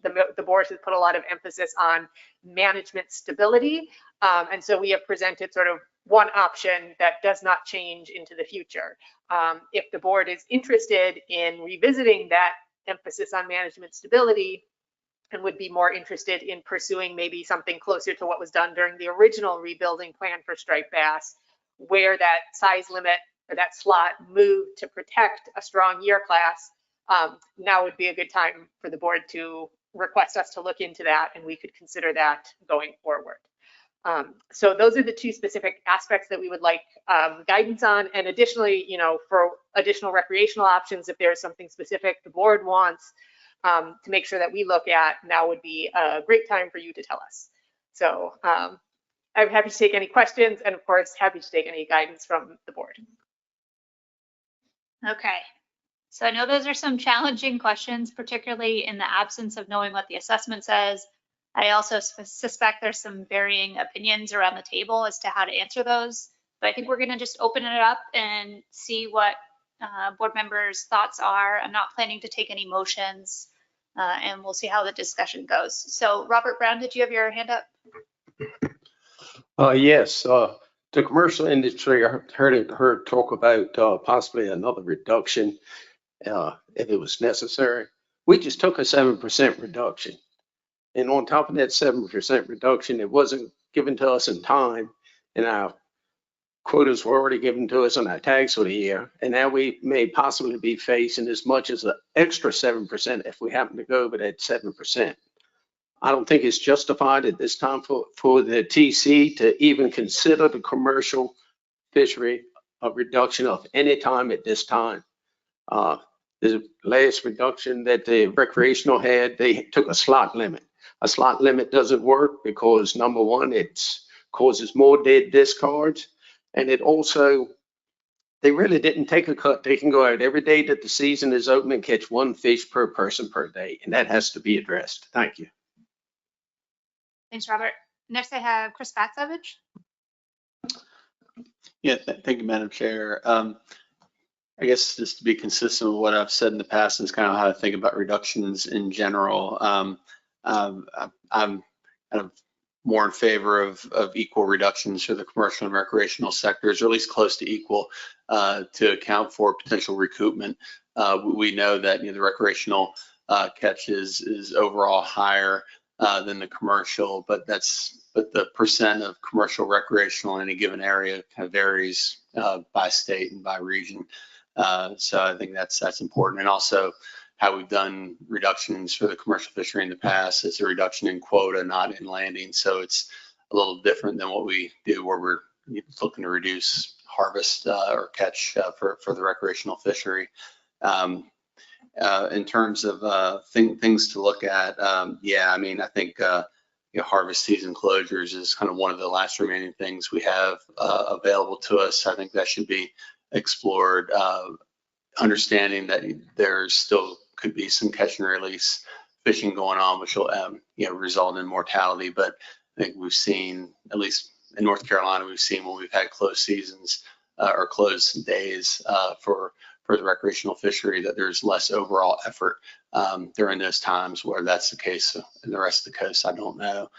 the board has put a lot of emphasis on management stability. And so we have presented sort of one option that does not change into the future. If the board is interested in revisiting that emphasis on management stability and would be more interested in pursuing maybe something closer to what was done during the original rebuilding plan for striped bass, where that size limit or that slot moved to protect a strong year class, now would be a good time for the board to request us to look into that, and we could consider that going forward. So those are the two specific aspects that we would like guidance on. And additionally, for additional recreational options, if there's something specific the board wants to make sure that we look at, now would be a great time for you to tell us. So I'm happy to take any questions, and of course, happy to take any guidance from the board. Okay. So I know those are some challenging questions, particularly in the absence of knowing what the assessment says. I also suspect there's some varying opinions around the table as to how to answer those. But I think we're going to just open it up and see what board members' thoughts are. I'm not planning to take any motions, and we'll see how the discussion goes. So Robert Brown, did you have your hand up? Yes, the commercial industry, I heard talk about possibly another reduction if it was necessary. We just took a 7% reduction. And on top of that 7% reduction, it wasn't given to us in time, and our quotas were already given to us on our tags for the year. And now we may possibly be facing as much as an extra 7% if we happen to go over that 7%. I don't think it's justified at this time for the TC to even consider the commercial fishery a reduction of any time at this time. The last reduction that the recreational had, they took a slot limit. A slot limit doesn't work because, number one, it causes more dead discards, and it also, they really didn't take a cut. They can go out every day that the season is open and catch one fish per person per day, and that has to be addressed. Thank you. Thanks, Robert. Next, I have Chris Batsevich. Yeah, thank you, Madam Chair. I guess just to be consistent with what I've said in the past is kind of how I think about reductions in general. I'm kind of more in favor of equal reductions for the commercial and recreational sectors, or at least close to equal, to account for potential recoupment. We know that the recreational catch is overall higher than the commercial, but the percent of commercial recreational in a given area kind of varies by state and by region. So I think that's important. And also how we've done reductions for the commercial fishery in the past, it's a reduction in quota, not in landing. So it's a little different than what we do where we're looking to reduce harvest or catch for the recreational fishery. In terms of things to look at, yeah, I mean, I think harvest season closures is kind of one of the last remaining things we have available to us. I think that should be explored, understanding that there still could be some catch and release fishing going on, which will result in mortality. But I think we've seen, at least in North Carolina, we've seen when we've had closed seasons or closed days for the recreational fishery, that there's less overall effort during those times. Where that's the case in the rest of the coast, I don't know.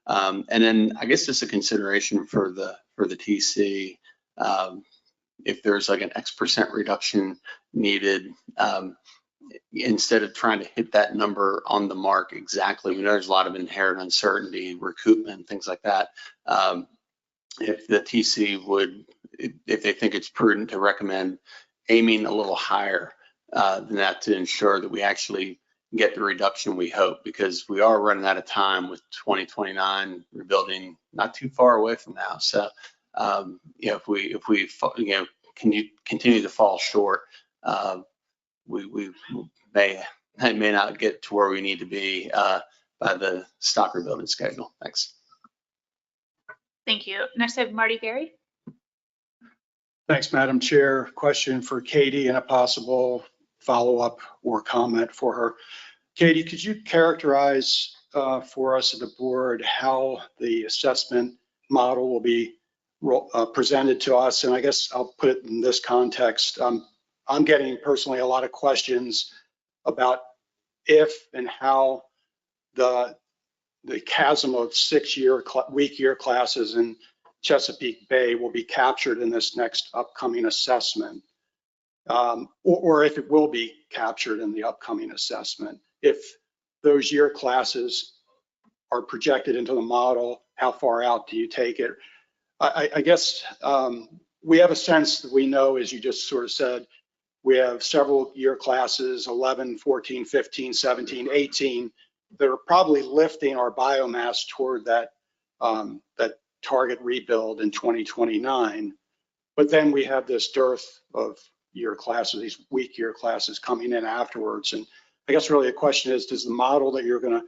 And then I guess just a consideration for the TC, if there's like an X% reduction needed, instead of trying to hit that number on the mark exactly, we know there's a lot of inherent uncertainty, recoupment, things like that. If the TC would, if they think it's prudent to recommend aiming a little higher than that to ensure that we actually get the reduction we hope, because we are running out of time with 2029 rebuilding not too far away from now. So, if we continue to fall short, we may not get to where we need to be by the stock rebuilding schedule. Thanks. Thank you. Next, I have Marty Gary. Thanks, Madam Chair. Question for Katie and a possible follow-up or comment for her. Katie, could you characterize for us at the board how the assessment model will be presented to us? And I guess I'll put it in this context. I'm getting personally a lot of questions about if and how the chasm of 6-year week year classes in Chesapeake Bay will be captured in this next upcoming assessment, or if it will be captured in the upcoming assessment. If those year classes are projected into the model, how far out do you take it? I guess we have a sense that we know, as you just sort of said, we have several year classes, 11, 14, 15, 17, 18, that are probably lifting our biomass toward that target rebuild in 2029. But then we have this dearth of year classes, these weak year classes coming in afterwards. And I guess really the question is, does the model that you're going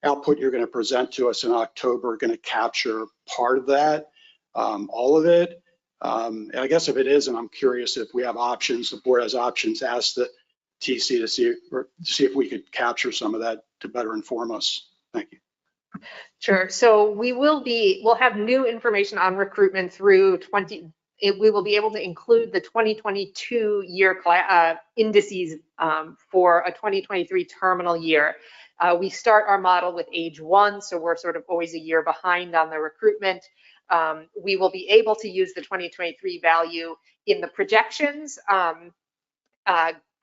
to present to us in October going to capture part of that, all of it? And I guess if it is, and I'm curious if we have options, the board has options, ask the TC to see if we could capture some of that to better inform us. Thank you. Sure. So we'll have new information on recruitment through we will be able to include the 2022 year indices for a 2023 terminal year. We start our model with age 1, so we're sort of always a year behind on the recruitment. We will be able to use the 2023 value in the projections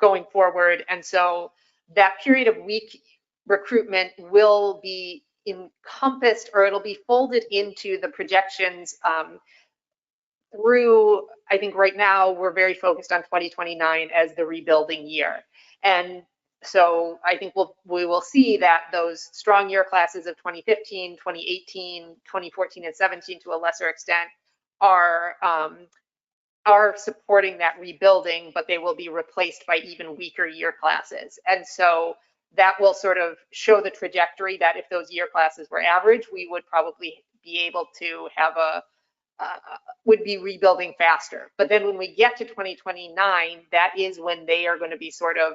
going forward. And so that period of weak recruitment will be encompassed, or it'll be folded into the projections through, I think right now we're very focused on 2029 as the rebuilding year. And so I think we will see that those strong year classes of 2015, 2018, 2014, and 17 to a lesser extent are supporting that rebuilding, but they will be replaced by even weaker year classes. And so that will sort of show the trajectory that if those year classes were average, we would probably be able to have would be rebuilding faster. But then when we get to 2029, that is when they are going to be sort of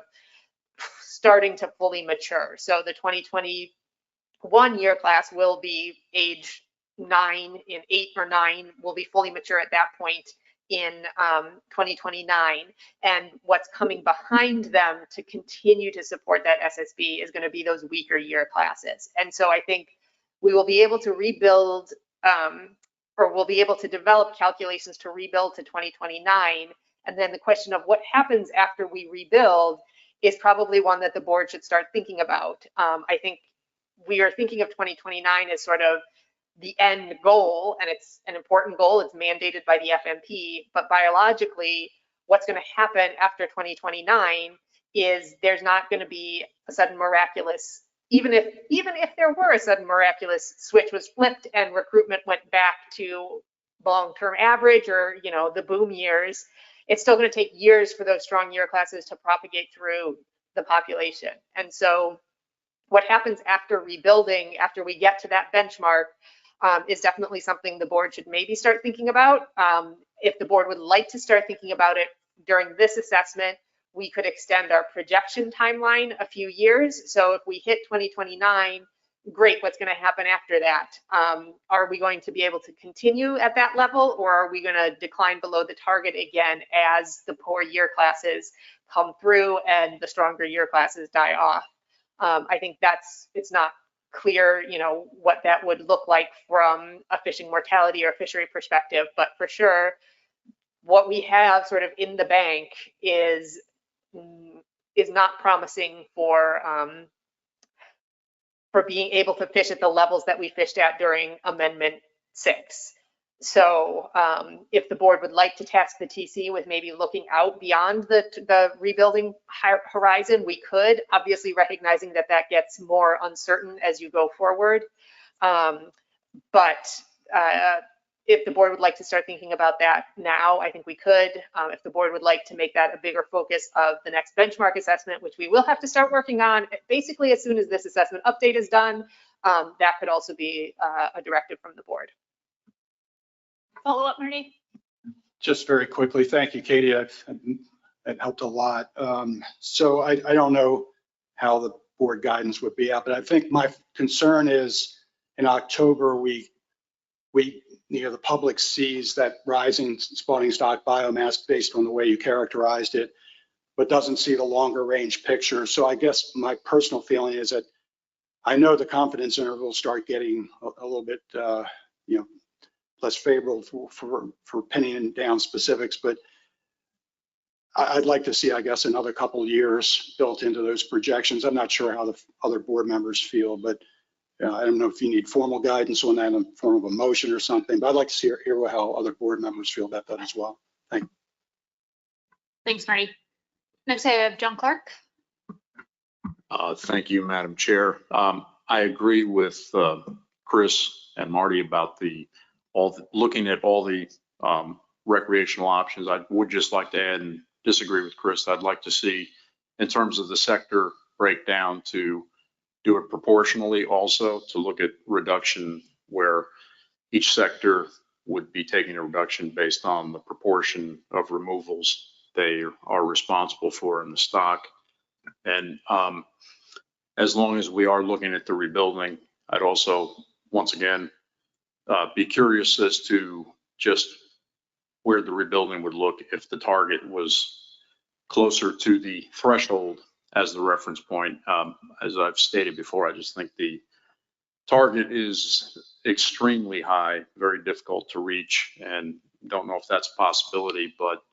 starting to fully mature. So the 2021 year class will be age 9, in 8 or 9 will be fully mature at that point in 2029. And what's coming behind them to continue to support that SSB is going to be those weaker year classes. And so I think we will be able to rebuild, or we'll be able to develop calculations to rebuild to 2029. And then the question of what happens after we rebuild is probably one that the board should start thinking about. I think we are thinking of 2029 as sort of the end goal, and it's an important goal. It's mandated by the FMP, but biologically, what's going to happen after 2029 is there's not going to be a sudden miraculous, even if there were a sudden miraculous switch was flipped and recruitment went back to long-term average, or the boom years, it's still going to take years for those strong year classes to propagate through the population. And so what happens after rebuilding, after we get to that benchmark, is definitely something the board should maybe start thinking about. If the board would like to start thinking about it during this assessment, we could extend our projection timeline a few years. So if we hit 2029, great, what's going to happen after that? Are we going to be able to continue at that level, or are we going to decline below the target again as the poor year classes come through and the stronger year classes die off? I think it's not clear, what that would look like from a fishing mortality or fishery perspective, but for sure, what we have sort of in the bank is not promising for being able to fish at the levels that we fished at during Amendment 6. So if the board would like to task the TC with maybe looking out beyond the rebuilding horizon, we could, obviously recognizing that that gets more uncertain as you go forward. But if the board would like to start thinking about that now, I think we could. If the board would like to make that a bigger focus of the next benchmark assessment, which we will have to start working on basically as soon as this assessment update is done, that could also be a directive from the board. Follow up, Marty? Just very quickly, thank you, Katie. That helped a lot. So I don't know how the board guidance would be out, but I think my concern is in October, the public sees that rising spawning stock biomass based on the way you characterized it, but doesn't see the longer range picture. So I guess my personal feeling is that I know the confidence intervals start getting a little bit, less favorable for pinning down specifics, but I'd like to see, I guess, another couple of years built into those projections. I'm not sure how the other board members feel, but I don't know if you need formal guidance on that in the form of a motion or something, but I'd like to hear how other board members feel about that as well. Thank you. Thanks, Marty. Next, I have John Clark. Thank you, Madam Chair. I agree with Chris and Marty about looking at all the recreational options. I would just like to add and disagree with Chris. I'd like to see, in terms of the sector breakdown, to do it proportionally also, to look at reduction where each sector would be taking a reduction based on the proportion of removals they are responsible for in the stock. And as long as we are looking at the rebuilding, I'd also, once again, be curious as to just where the rebuilding would look if the target was closer to the threshold as the reference point. As I've stated before, I just think the target is extremely high, very difficult to reach, and don't know if that's a possibility, but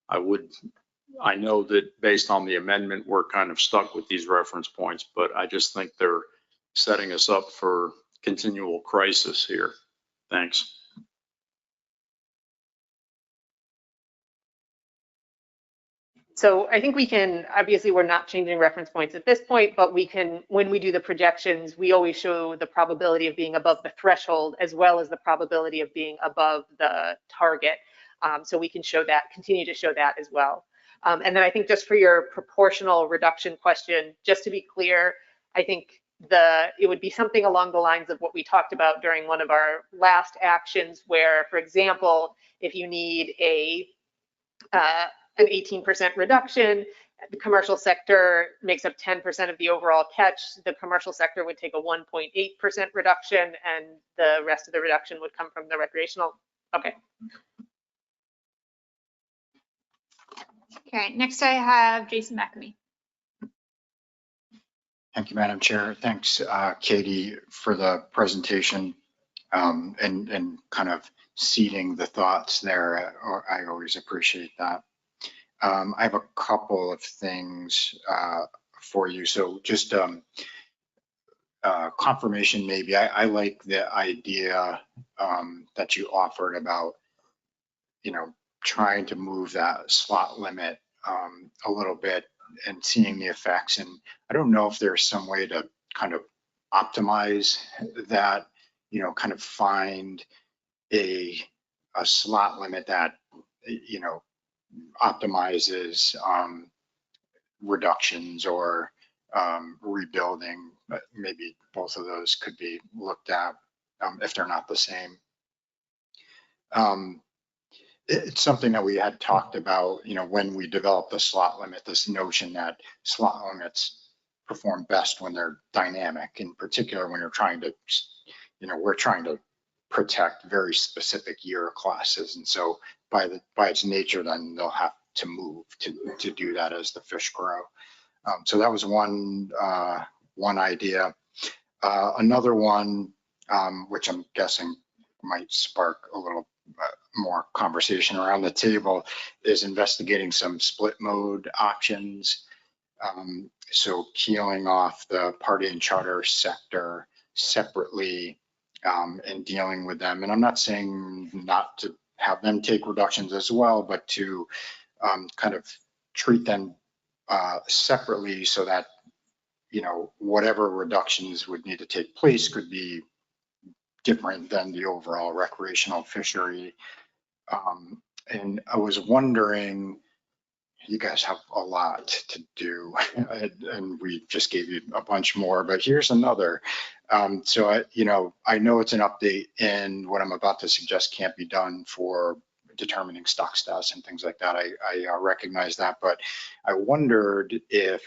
I know that based on the amendment, we're kind of stuck with these reference points, but I just think they're setting us up for continual crisis here. Thanks. So I think we can, obviously we're not changing reference points at this point, but we can, when we do the projections, we always show the probability of being above the threshold as well as the probability of being above the target. So we can show that, continue to show that as well. And then I think just for your proportional reduction question, just to be clear, I think it would be something along the lines of what we talked about during one of our last actions where, for example, if you need an 18% reduction, the commercial sector makes up 10% of the overall catch, the commercial sector would take a 1.8% reduction and the rest of the reduction would come from the recreational. Okay. Okay, next I have Jason McAmey. Thank you, Madam Chair. Thanks, Katie, for the presentation and kind of seeding the thoughts there. I always appreciate that. I have a couple of things for you. So just confirmation maybe. I like the idea that you offered about, trying to move that slot limit a little bit and seeing the effects. And I don't know if there's some way to kind of optimize that, kind of find a slot limit that, optimizes reductions or rebuilding, but maybe both of those could be looked at if they're not the same. It's something that we had talked about, when we developed the slot limit, this notion that slot limits perform best when they're dynamic, in particular when you're trying to, we're trying to protect very specific year classes. And so by its nature, then they'll have to move to do that as the fish grow. So that was one idea. Another one, which I'm guessing might spark a little more conversation around the table, is investigating some split mode options. So keeling off the party and charter sector separately and dealing with them. And I'm not saying not to have them take reductions as well, but to kind of treat them separately so that, you know, whatever reductions would need to take place could be different than the overall recreational fishery. And I was wondering, you guys have a lot to do, and we just gave you a bunch more, but here's another. So I know it's an update, and what I'm about to suggest can't be done for determining stock status and things like that. I recognize that, but I wondered if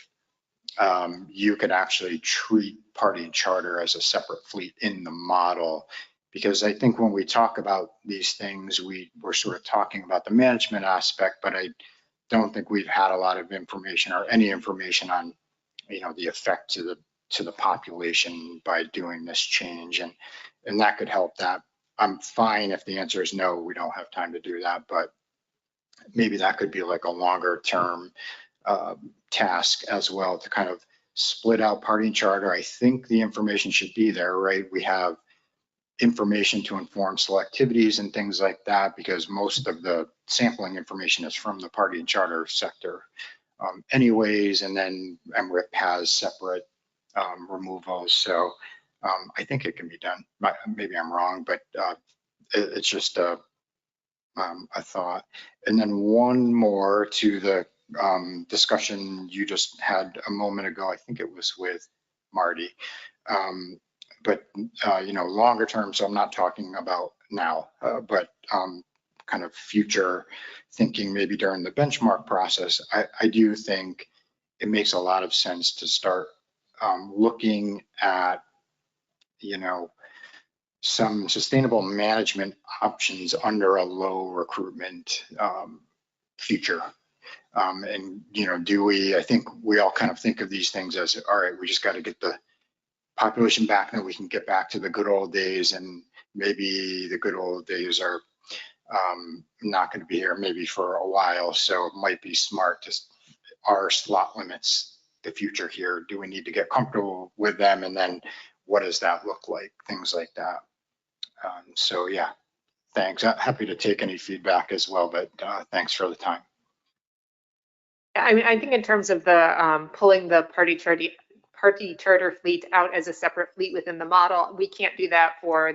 you could actually treat party and charter as a separate fleet in the model. Because I think when we talk about these things, we're sort of talking about the management aspect, but I don't think we've had a lot of information or any information on, you know, the effect to the population by doing this change, and that could help that. I'm fine if the answer is no, we don't have time to do that, but maybe that could be like a longer term task as well, to kind of split out party and charter. I think the information should be there, right? We have information to inform selectivities and things like that, because most of the sampling information is from the party and charter sector anyways, and then MRIP has separate removals. So I think it can be done. Maybe I'm wrong, but it's just a thought. And then one more to the discussion you just had a moment ago. I think it was with Marty. But you know, longer term, so I'm not talking about now, but kind of future thinking, maybe during the benchmark process, I do think it makes a lot of sense to start looking at, you know, some sustainable management options under a low recruitment future. And, you know, I think we all kind of think of these things as, all right, we just got to get the population back, and then we can get back to the good old days, and maybe the good old days are not going to be here maybe for a while. So it might be smart to our slot limits the future here. Do we need to get comfortable with them, and then what does that look like? Things like that. So yeah, thanks. I'm happy to take any feedback as well, but thanks for the time. I mean, I think in terms of the pulling the party charter fleet out as a separate fleet within the model, we can't do that for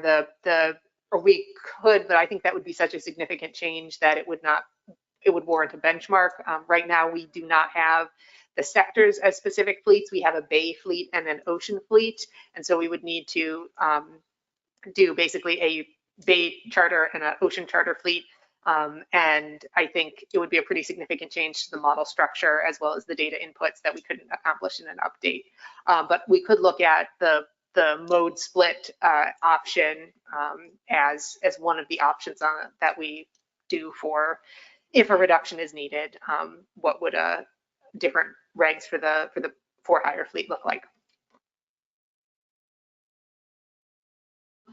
or we could, but I think that would be such a significant change that it would warrant a benchmark. Right now, we do not have the sectors as specific fleets. We have a bay fleet and an ocean fleet. And so we would need to do basically a bay charter and an ocean charter fleet. And I think it would be a pretty significant change to the model structure, as well as the data inputs that we couldn't accomplish in an update. But we could look at the mode split option as one of the options that we do for if a reduction is needed. What would a different regs for the for-hire fleet look like?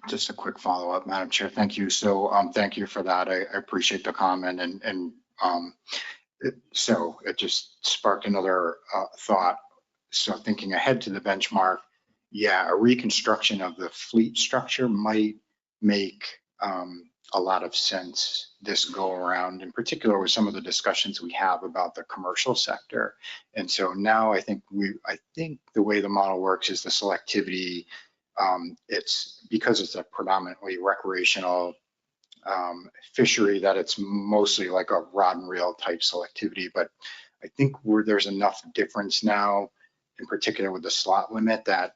Just a quick follow-up, Madam Chair. Thank you. So thank you for that. I appreciate the comment, and so it just sparked another thought. So thinking ahead to the benchmark, yeah, a reconstruction of the fleet structure might make a lot of sense this go around, in particular with some of the discussions we have about the commercial sector. And so now I think the way the model works is the selectivity. It's because it's a predominantly recreational fishery that it's mostly like a rod and reel type selectivity. But I think there's enough difference now, in particular with the slot limit, that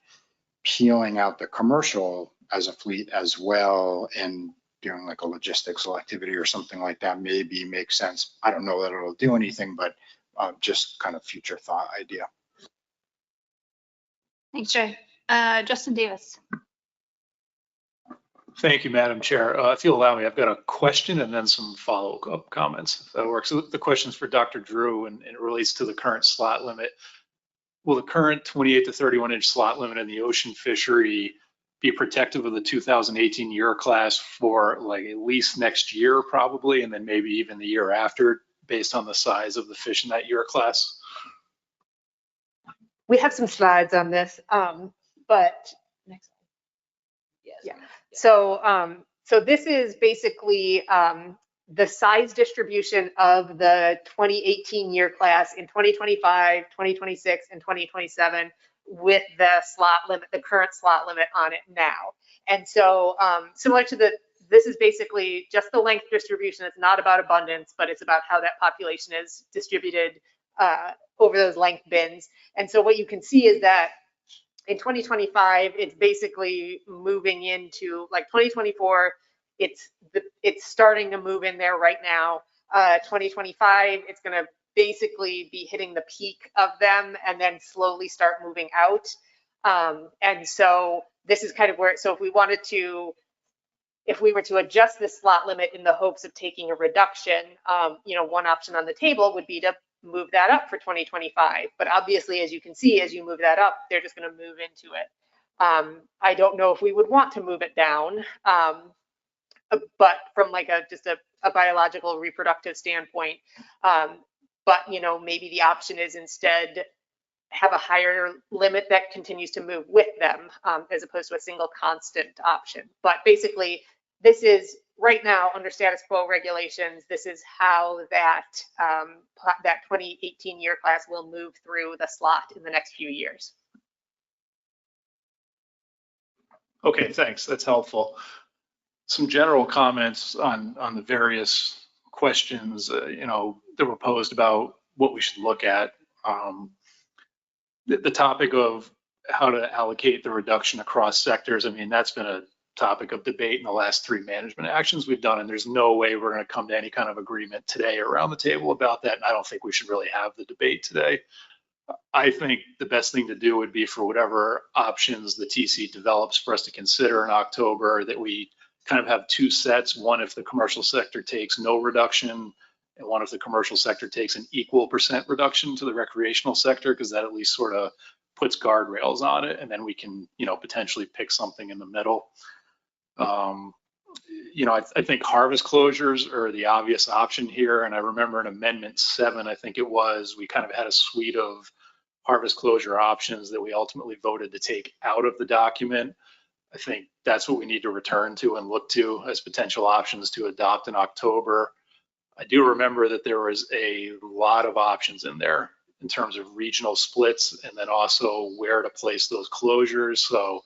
peeling out the commercial as a fleet as well and doing like a logistics selectivity or something like that maybe makes sense. I don't know that it'll do anything, but just kind of future thought idea. Thanks, Jay. Justin Davis. Thank you, Madam Chair. If you'll allow me, I've got a question and then some follow-up comments, if that works. So the question's for Dr. Drew, and it relates to the current slot limit. Will the current 28 to 31 inch slot limit in the ocean fishery be protective of the 2018 year class for like at least next year probably, and then maybe even the year after based on the size of the fish in that year class? We have some slides on this, but next. Yeah. So, so this is basically the size distribution of the 2018 year class in 2025, 2026, and 2027 with the slot limit, the current slot limit on it now. And so similar to this is basically just the length distribution. It's not about abundance, but it's about how that population is distributed over those length bins. And so what you can see is that in 2025, it's basically moving into like 2024, it's starting to move in there right now. 2025, it's going to basically be hitting the peak of them and then slowly start moving out. And so this is kind of where, so if we wanted to, if we were to adjust this slot limit in the hopes of taking a reduction, you know, one option on the table would be to move that up for 2025. But obviously, as you can see, as you move that up, they're just going to move into it. I don't know if we would want to move it down, but from like just a biological reproductive standpoint. But, you know, maybe the option is instead have a higher limit that continues to move with them as opposed to a single constant option. But basically, this is right now under status quo regulations. This is how that that 2018 year class will move through the slot in the next few years. Okay, thanks. That's helpful. Some general comments on the various questions, you know, that were posed about what we should look at. The topic of how to allocate the reduction across sectors, I mean, that's been a topic of debate in the last 3 management actions we've done, and there's no way we're going to come to any kind of agreement today around the table about that, and I don't think we should really have the debate today. I think the best thing to do would be for whatever options the TC develops for us to consider in October, that we kind of have 2 sets, one if the commercial sector takes no reduction, and one if the commercial sector takes an equal % reduction to the recreational sector, because that at least sort of puts guardrails on it, and then we can, you know, potentially pick something in the middle. You know, I think harvest closures are the obvious option here, and I remember in Amendment 7, I think it was, we kind of had a suite of harvest closure options that we ultimately voted to take out of the document. I think that's what we need to return to and look to as potential options to adopt in October. I do remember that there was a lot of options in there in terms of regional splits and then also where to place those closures. So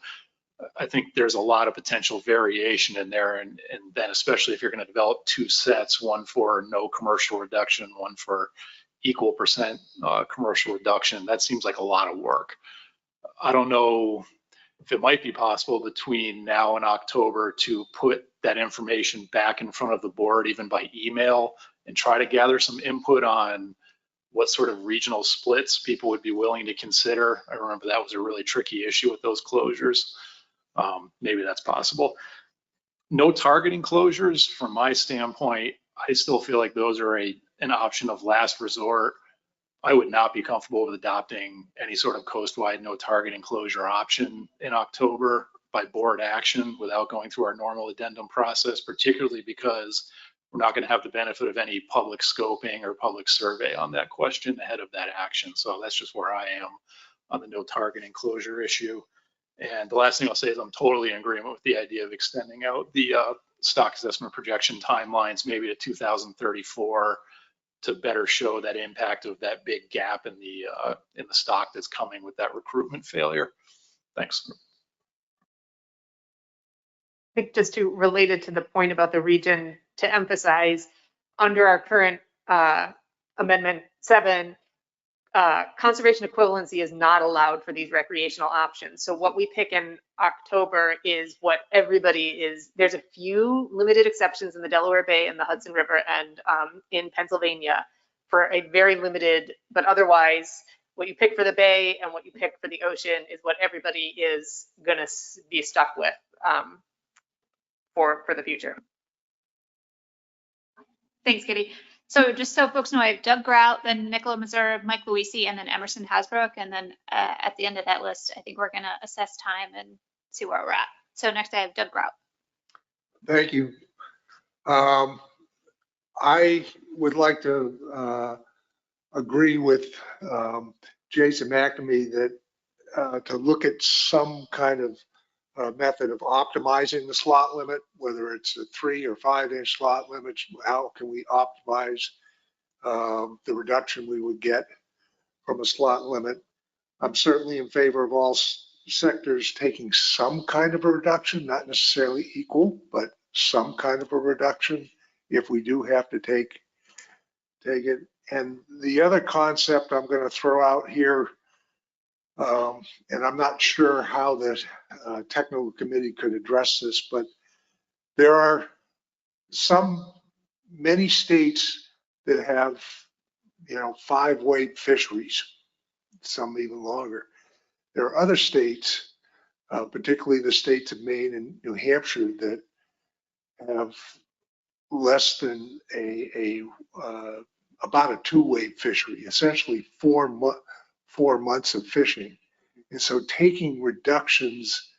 I think there's a lot of potential variation in there. And then especially if you're going to develop 2 sets, one for no commercial reduction, one for equal % commercial reduction, that seems like a lot of work. I don't know if it might be possible between now and October to put that information back in front of the board, even by email, and try to gather some input on what sort of regional splits people would be willing to consider. I remember that was a really tricky issue with those closures. Maybe that's possible. No targeting closures, from my standpoint, I still feel like those are an option of last resort. I would not be comfortable with adopting any sort of coast-wide no targeting closure option in October by board action without going through our normal addendum process, particularly because we're not going to have the benefit of any public scoping or public survey on that question ahead of that action. So that's just where I am on the no targeting closure issue. And the last thing I'll say is I'm totally in agreement with the idea of extending out the stock assessment projection timelines, maybe to 2034, to better show that impact of that big gap in the stock that's coming with that recruitment failure. Thanks. I think just to related to the point about the region, to emphasize, under our current Amendment 7, conservation equivalency is not allowed for these recreational options. So what we pick in October is what everybody is. There's a few limited exceptions in the Delaware Bay and the Hudson River and in Pennsylvania for a very limited, but otherwise what you pick for the bay and what you pick for the ocean is what everybody is going to be stuck with for the future. Thanks, Katie. So just so folks know, I have Doug Grout, then Nicola Meserve, Mike Luisi, and then Emerson Hasbrook. And then at the end of that list, I think we're going to assess time and see where we're at. So next I have Doug Grout. Thank you. I would like to agree with Jason McNamee that to look at some kind of method of optimizing the slot limit, whether it's a 3 or 5 inch slot limits. How can we optimize the reduction we would get from a slot limit? I'm certainly in favor of all sectors taking some kind of a reduction, not necessarily equal, but some kind of a reduction if we do have to take it. And the other concept I'm going to throw out here, and I'm not sure how the technical committee could address this, but there are many states that have, 5 weight fisheries, some even longer. There are other states, particularly the states of Maine and New Hampshire, that have less than about a 2 weight fishery, essentially 4 months of fishing. And so taking reductions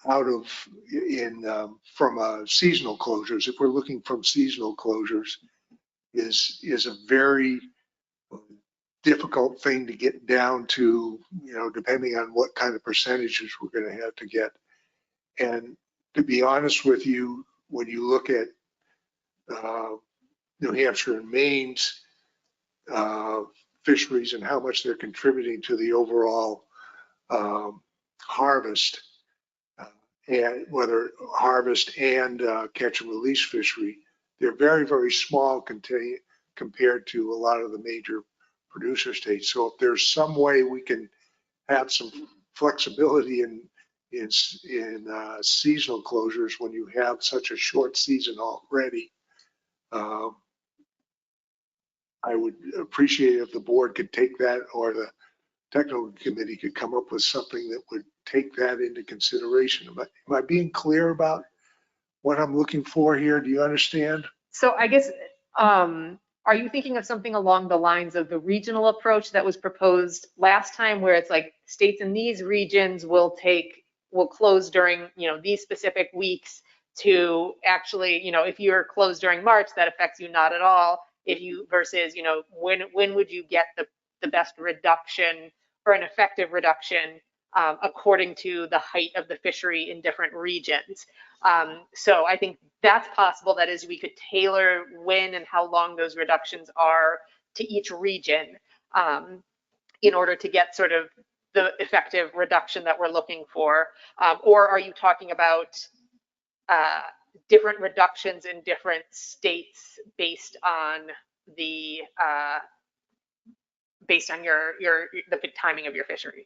out of from seasonal closures, if we're looking from seasonal closures, is a very difficult thing to get down to, depending on what kind of percentages we're going to have to get. And to be honest with you, when you look at New Hampshire and Maine's fisheries and how much they're contributing to the overall harvest, and whether harvest and catch and release fishery, they're very, very small compared to a lot of the major producer states. So if there's some way we can have some flexibility in seasonal closures when you have such a short season already, I would appreciate if the board could take that, or the technical committee could come up with something that would take that into consideration. Am I being clear about what I'm looking for here? Do you understand? So I guess, are you thinking of something along the lines of the regional approach that was proposed last time, where it's like states in these regions will close during, these specific weeks to actually, if you're closed during March, that affects you not at all. If you versus, when would you get the best reduction or an effective reduction according to the height of the fishery in different regions. So I think that's possible. That is, we could tailor when and how long those reductions are to each region in order to get sort of the effective reduction that we're looking for. Or are you talking about different reductions in different states based on the the timing of your fishery?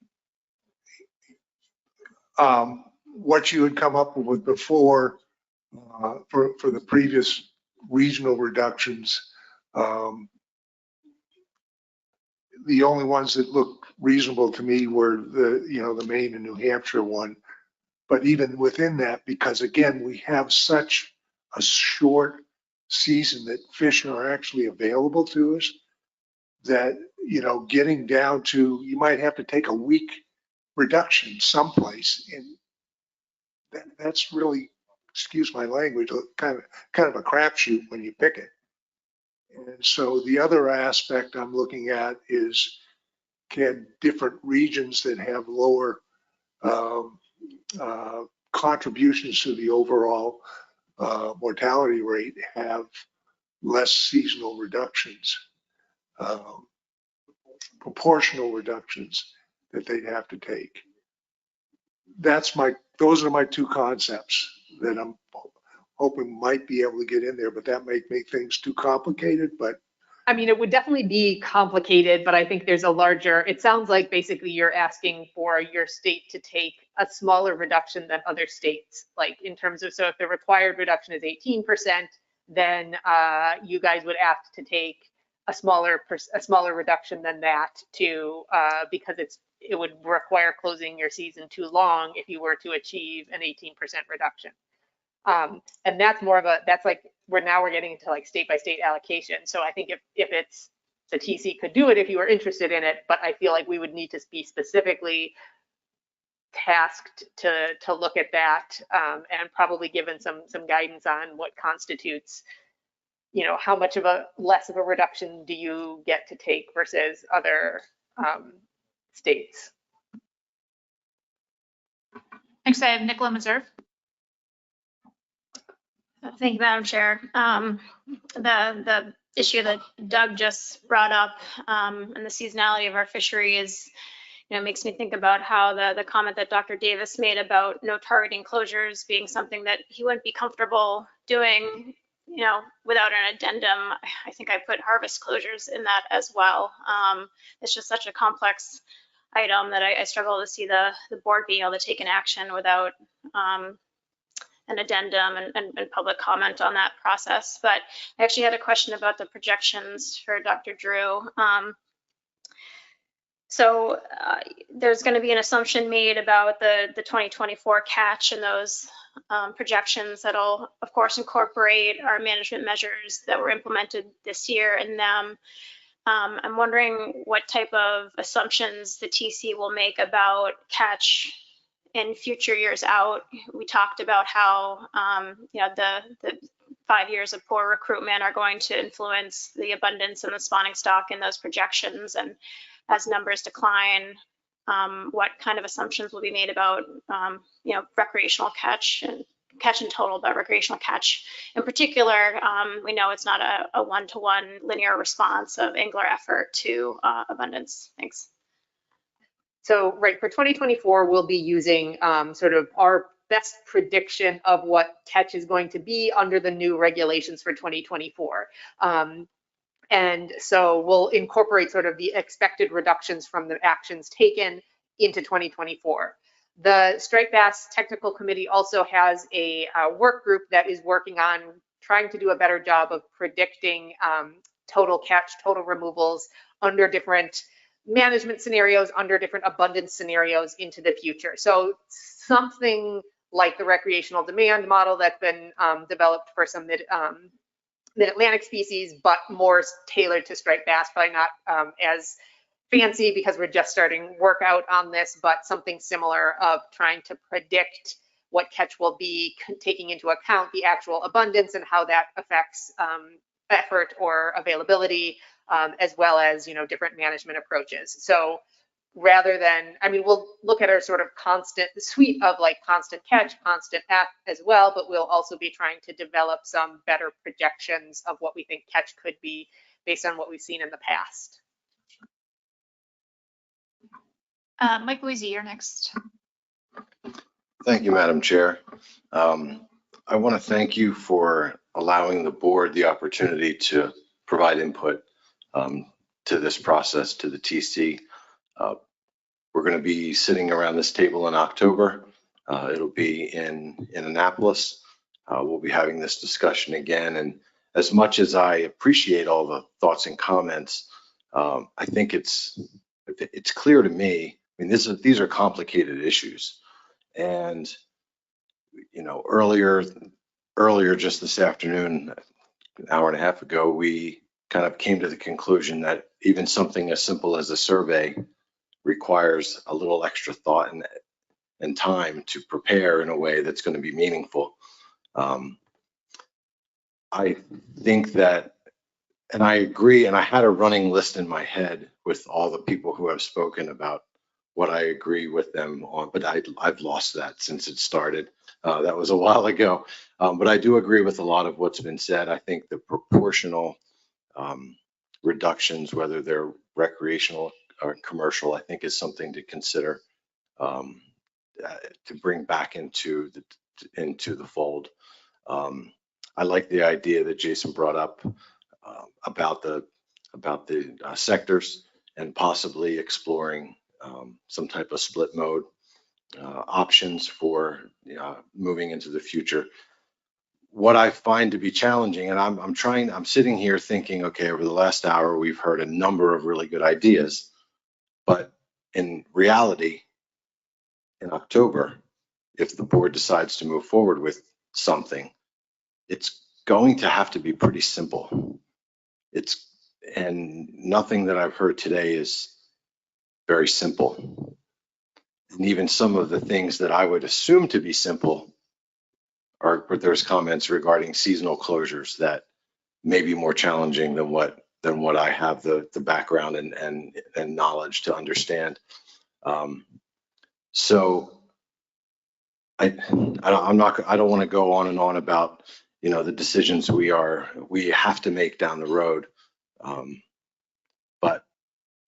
What you had come up with before for the previous regional reductions, the only ones that looked reasonable to me were the Maine and New Hampshire one. But even within that, because again, we have such a short season that fish are actually available to us, that, getting down to, you might have to take a week reduction someplace, and that's really, excuse my language, kind of a crapshoot when you pick it. And so the other aspect I'm looking at is, can different regions that have lower contributions to the overall mortality rate have less seasonal reductions, proportional reductions that they'd have to take. Those are my two concepts that I'm hoping might be able to get in there, but that might make things too complicated. But I mean, it would definitely be complicated, but I think there's a larger, it sounds like basically you're asking for your state to take a smaller reduction than other states, like in terms of, so if the required reduction is 18%, then you guys would ask to take a smaller reduction than that to, because it would require closing your season too long if you were to achieve an 18% reduction. And that's more of that's like, we're getting into like state by state allocation. So I think if it's, the TC could do it if you were interested in it, but I feel like we would need to be specifically tasked to look at that, and probably given some guidance on what constitutes, how much of a less of a reduction do you get to take versus other states. Next, I have Nicola Meserve. Thank you, Madam Chair. The issue that Doug just brought up and the seasonality of our fishery is, makes me think about how the comment that Dr. Davis made about no targeting closures being something that he wouldn't be comfortable doing, without an addendum. I think I put harvest closures in that as well. It's just such a complex item that I struggle to see the board being able to take an action without an addendum and public comment on that process. But I actually had a question about the projections for Dr. Drew. So there's going to be an assumption made about the 2024 catch, and those projections that'll, of course, incorporate our management measures that were implemented this year in them. I'm wondering what type of assumptions the TC will make about catch in future years out. We talked about how the 5 years of poor recruitment are going to influence the abundance and the spawning stock in those projections, and as numbers decline, what kind of assumptions will be made about recreational catch and catch in total, but recreational catch in particular. We know it's not a one-to-one linear response of angler effort to abundance. Thanks. So, right, for 2024, we'll be using sort of our best prediction of what catch is going to be under the new regulations for 2024. And so we'll incorporate sort of the expected reductions from the actions taken into 2024. The Striped Bass Technical Committee also has a work group that is working on trying to do a better job of predicting total catch, total removals under different management scenarios, under different abundance scenarios into the future. So something like the recreational demand model that's been developed for some mid-Atlantic species, but more tailored to striped bass, probably not as fancy because we're just starting work out on this, but something similar of trying to predict what catch will be, taking into account the actual abundance and how that affects effort or availability, as well as, different management approaches. So rather than, we'll look at our sort of constant suite of like constant catch, constant F as well, but we'll also be trying to develop some better projections of what we think catch could be based on what we've seen in the past. Mike Louisi, you're next. Thank you, Madam Chair. I want to thank you for allowing the board the opportunity to provide input to this process, to the TC. We're going to be sitting around this table in October. It'll be in Annapolis. We'll be having this discussion again. And as much as I appreciate all the thoughts and comments, I think it's clear to me. These are complicated issues. And earlier just this afternoon, an hour and a half ago, we kind of came to the conclusion that even something as simple as a survey requires a little extra thought and time to prepare in a way that's going to be meaningful. I think that, and I agree, and I had a running list in my head with all the people who have spoken about what I agree with them on, but I've lost that since it started. That was a while ago, but I do agree with a lot of what's been said. I think the proportional reductions, whether they're recreational or commercial, I think is something to consider to bring back into the fold. I like the idea that Jason brought up about the sectors and possibly exploring some type of split mode options for moving into the future. What I find to be challenging, and I'm sitting here thinking, okay, over the last hour, we've heard a number of really good ideas, but in reality, in October, if the board decides to move forward with something, it's going to have to be pretty simple. And nothing that I've heard today is very simple. And even some of the things that I would assume to be simple there's comments regarding seasonal closures that may be more challenging than what I have the background and knowledge to understand. So I don't want to go on and on about, the decisions we have to make down the road. But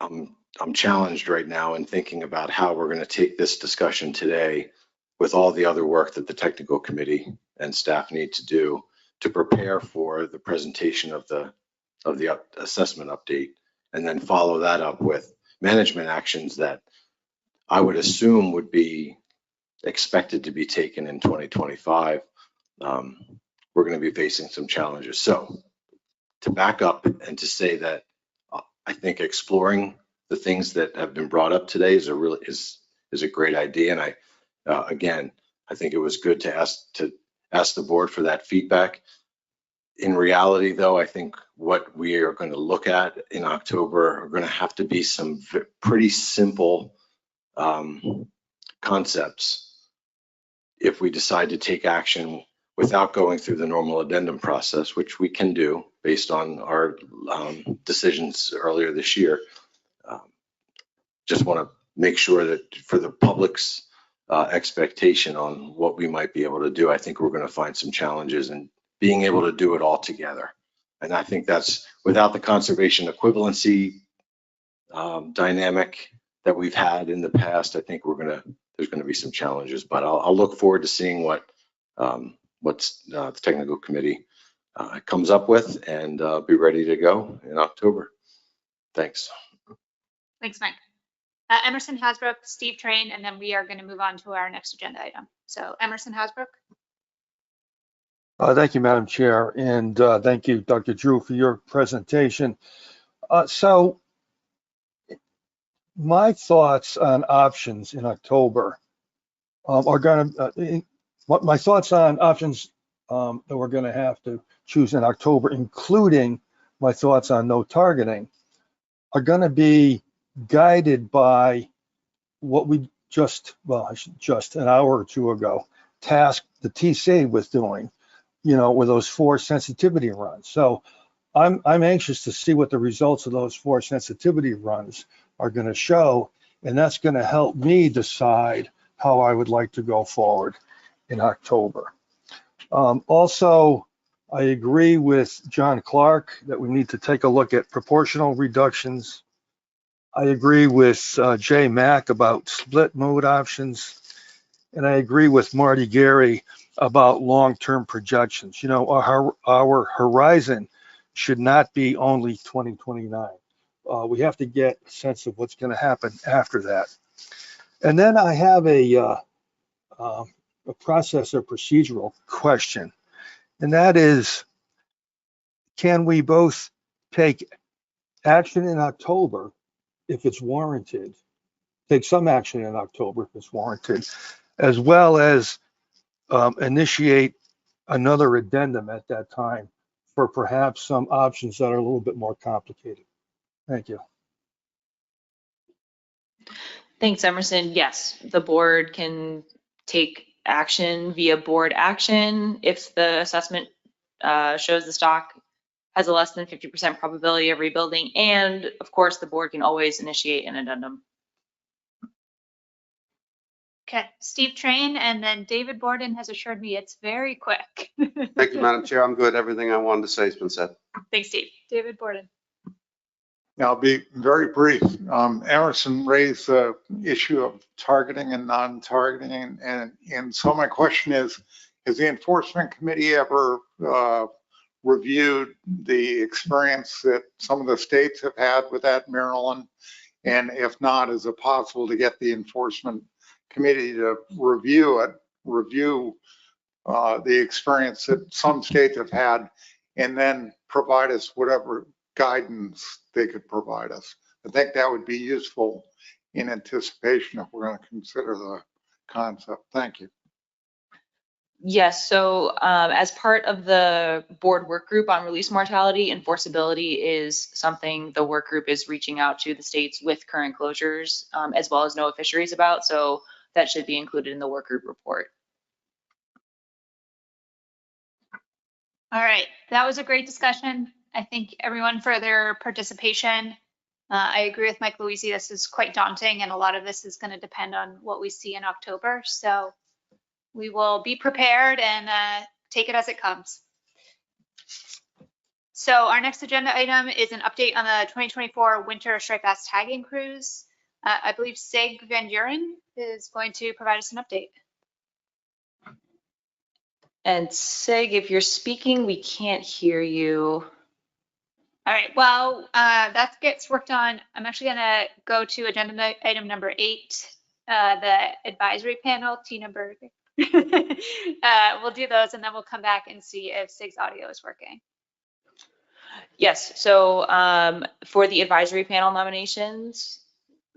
I'm challenged right now in thinking about how we're going to take this discussion today with all the other work that the technical committee and staff need to do to prepare for the presentation of the assessment update, and then follow that up with management actions that I would assume would be expected to be taken in 2025. We're going to be facing some challenges. So to back up and to say that I think exploring the things that have been brought up today is a great idea. And I think it was good to ask the board for that feedback. In reality, though, I think what we are going to look at in October are going to have to be some pretty simple concepts if we decide to take action without going through the normal addendum process, which we can do based on our decisions earlier this year. Just want to make sure that for the public's expectation on what we might be able to do, I think we're going to find some challenges in being able to do it all together. And I think that's without the conservation equivalency dynamic that we've had in the past. I think there's going to be some challenges, but I'll look forward to seeing what the technical committee comes up with, and be ready to go in October. Thanks. Thanks, Mike. Emerson Hasbrook, Steve Train, and then we are going to move on to our next agenda item. So Emerson Hasbrook. Thank you, Madam Chair, and thank you, Dr. Drew, for your presentation. So my thoughts on options in October are going to, my thoughts on options that we're going to have to choose in October, including my thoughts on no targeting, are going to be guided by what we just an hour or two ago tasked the TC with doing, with those 4 sensitivity runs. So I'm anxious to see what the results of those 4 sensitivity runs are going to show, and that's going to help me decide how I would like to go forward in October. Also, I agree with John Clark that we need to take a look at proportional reductions. I agree with Jay Mack about split mode options, and I agree with Marty Gary about long-term projections. Our horizon should not be only 2029. We have to get a sense of what's going to happen after that. And then I have a process or procedural question, and that is, can we both take action in October if it's warranted, take some action in October if it's warranted, as well as initiate another addendum at that time for perhaps some options that are a little bit more complicated? Thank you. Thanks, Emerson. Yes, the board can take action via board action if the assessment shows the stock has a less than 50% probability of rebuilding. And of course, the board can always initiate an addendum. Okay, Steve Train, and then David Borden has assured me it's very quick. Thank you, Madam Chair. I'm good. Everything I wanted to say has been said. Thanks, Steve. David Borden. I'll be very brief. Emerson raised the issue of targeting and non-targeting, and so my question is, has the enforcement committee ever reviewed the experience that some of the states have had with that, Maryland? And if not, is it possible to get the enforcement committee to review the experience that some states have had, and then provide us whatever guidance they could provide us? I think that would be useful in anticipation if we're going to consider the concept. Thank you. Yes, so as part of the board work group on release mortality, enforceability is something the work group is reaching out to the states with current closures, as well as NOAA fisheries about. So that should be included in the work group report. All right, that was a great discussion. I thank everyone for their participation. I agree with Mike Louisi, this is quite daunting, and a lot of this is going to depend on what we see in October. So We will be prepared and take it as it comes. So our next agenda item is an update on the 2024 Winter Striped Bass Tagging Cruise. I believe Sig Van Buren is going to provide us an update. And Sig, if you're speaking, we can't hear you. All right, well, that gets worked on. I'm actually gonna go to agenda item number 8, the advisory panel, Tina Berg. We'll do those and then we'll come back and see if Sig's audio is working. Yes, so for the advisory panel nominations,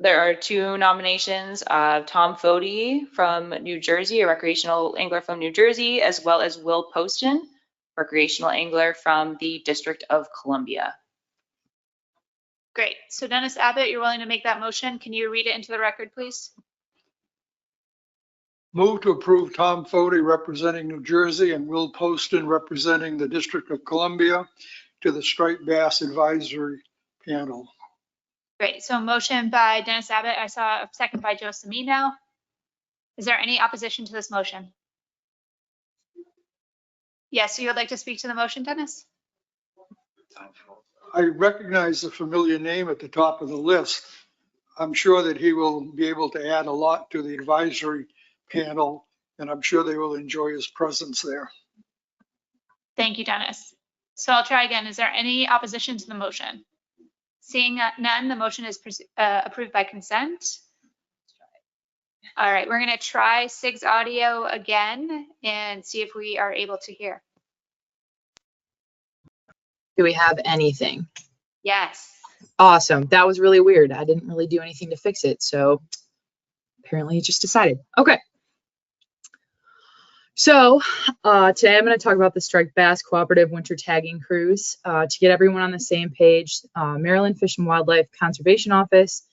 there are 2 nominations, Tom Fody from New Jersey, a recreational angler from New Jersey, as well as Will Poston, recreational angler from the District of Columbia. Great, so Dennis Abbott, you're willing to make that motion. Can you read it into the record, please? Move to approve Tom Fody representing New Jersey and Will Poston representing the District of Columbia to the Striped Bass Advisory Panel. Great, so motion by Dennis Abbott. I saw a second by Joe Semino. Is there any opposition to this motion? Yes, so you would like to speak to the motion, Dennis? I recognize the familiar name at the top of the list. I'm sure that he will be able to add a lot to the advisory panel, and I'm sure they will enjoy his presence there. Thank you, Dennis. So I'll try again. Is there any opposition to the motion? Seeing none, the motion is approved by consent. All right, we're going to try Sig's audio again and see if we are able to hear. Do we have anything? Yes. Awesome. That was really weird. I didn't really do anything to fix it, so apparently it just decided. Okay. So today I'm going to talk about the Striped Bass Cooperative Winter Tagging Cruise. To get everyone on the same page, Maryland Fish and Wildlife Conservation Office,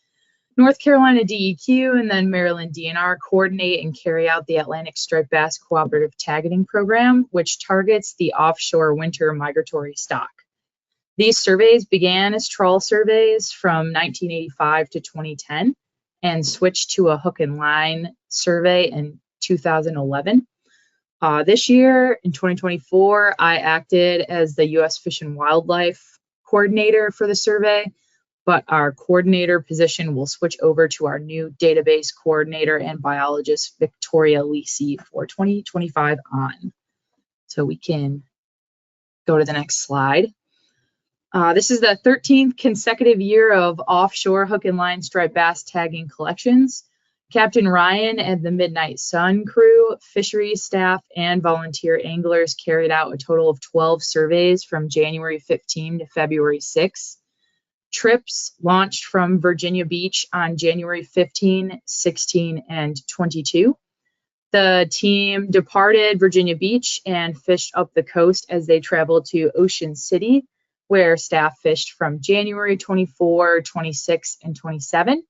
North Carolina DEQ, and then Maryland DNR coordinate and carry out the Atlantic Striped Bass Cooperative Tagging Program, which targets the offshore winter migratory stock. These surveys began as trawl surveys from 1985 to 2010 and switched to a hook and line survey in 2011. This year, in 2024, I acted as the U.S. Fish and Wildlife coordinator for the survey, but our coordinator position will switch over to our new database coordinator and biologist, Victoria Lisi, for 2025 on. So we can go to the next slide. This is the 13th consecutive year of offshore hook and line striped bass tagging collections. Captain Ryan and the Midnight Sun crew, fisheries staff, and volunteer anglers carried out a total of 12 surveys from January 15 to February 6. Trips launched from Virginia Beach on January 15, 16, and 22. The team departed Virginia Beach and fished up the coast as they traveled to Ocean City, where staff fished from January 24, 26, and 27.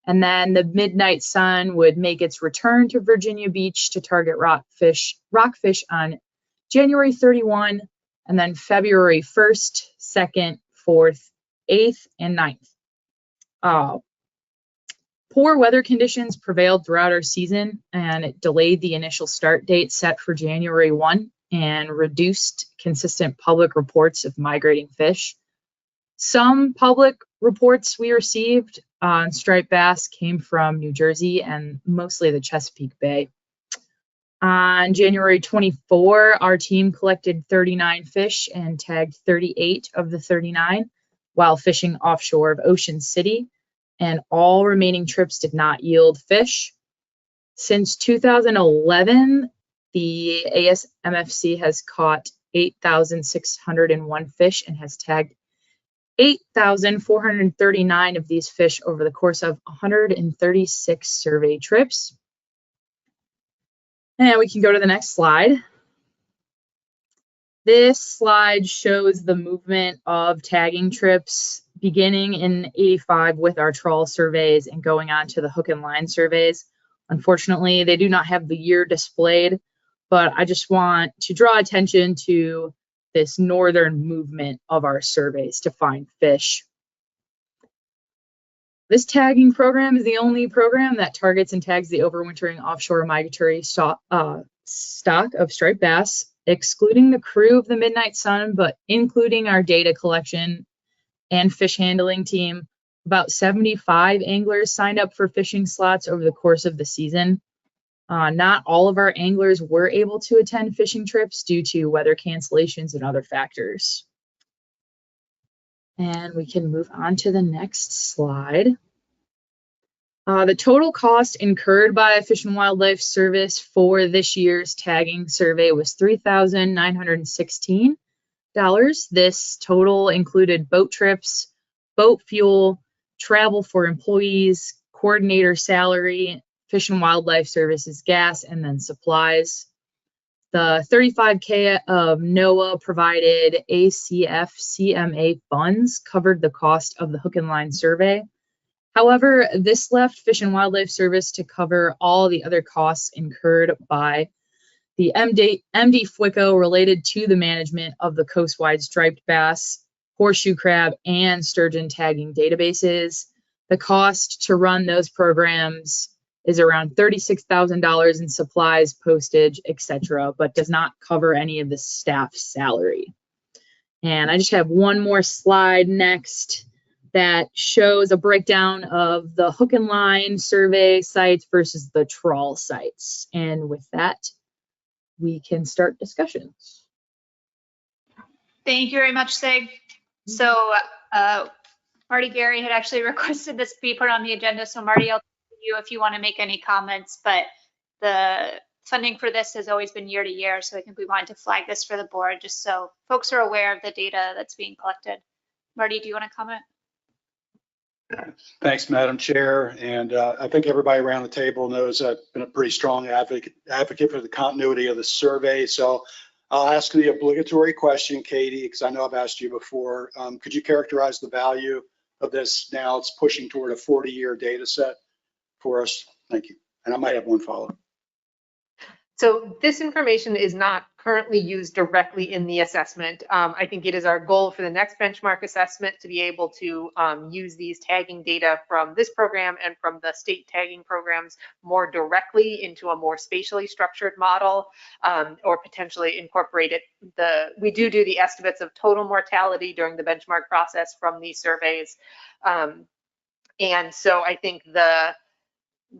And then the Midnight Sun would make its return to Virginia Beach to target rockfish on January 31, and then February 1st, 2nd, 4th, 8th, and 9th. Poor weather conditions prevailed throughout our season, and it delayed the initial start date set for January 1 and reduced consistent public reports of migrating fish. Some public reports we received on striped bass came from New Jersey and mostly the Chesapeake Bay. On January 24, our team collected 39 fish and tagged 38 of the 39 while fishing offshore of Ocean City, and all remaining trips did not yield fish. Since 2011, the ASMFC has caught 8,601 fish and has tagged 8,439 of these fish over the course of 136 survey trips. And we can go to the next slide. This slide shows the movement of tagging trips beginning in 85 with our trawl surveys and going on to the hook and line surveys. Unfortunately, they do not have the year displayed, but I just want to draw attention to this northern movement of our surveys to find fish. This tagging program is the only program that targets and tags the overwintering offshore migratory stock of striped bass, excluding the crew of the Midnight Sun, but including our data collection and fish handling team. About 75 anglers signed up for fishing slots over the course of the season. Not all of our anglers were able to attend fishing trips due to weather cancellations and other factors. And we can move on to the next slide. The total cost incurred by Fish and Wildlife Service for this year's tagging survey was $3,916. This total included boat trips, boat fuel, travel for employees, coordinator salary, Fish and Wildlife Services gas, and then supplies. The $35K of NOAA provided ACF CMA funds covered the cost of the hook and line survey. However, this left Fish and Wildlife Service to cover all the other costs incurred by the MD FWICO related to the management of the coastwide striped bass, horseshoe crab, and sturgeon tagging databases. The cost to run those programs is around $36,000 in supplies, postage, etc., but does not cover any of the staff salary. And I just have one more slide next that shows a breakdown of the hook and line survey sites versus the trawl sites. And with that, we can start discussions. Thank you very much, Sig. So Marty Gary had actually requested this be put on the agenda. So Marty, I'll you if you want to make any comments, but the funding for this has always been year to year. So I think we wanted to flag this for the board just so folks are aware of the data that's being collected. Marty, do you want to comment? Thanks, Madam Chair. And I think everybody around the table knows I've been a pretty strong advocate for the continuity of the survey. So I'll ask the obligatory question, Katie, because I know I've asked you before. Could you characterize the value of this now? It's pushing toward a 40-year data set for us. Thank you. And I might have one follow-up. So this information is not currently used directly in the assessment. I think it is our goal for the next benchmark assessment to be able to use these tagging data from this program and from the state tagging programs more directly into a more spatially structured model, or potentially incorporate it. We do the estimates of total mortality during the benchmark process from these surveys. And so I think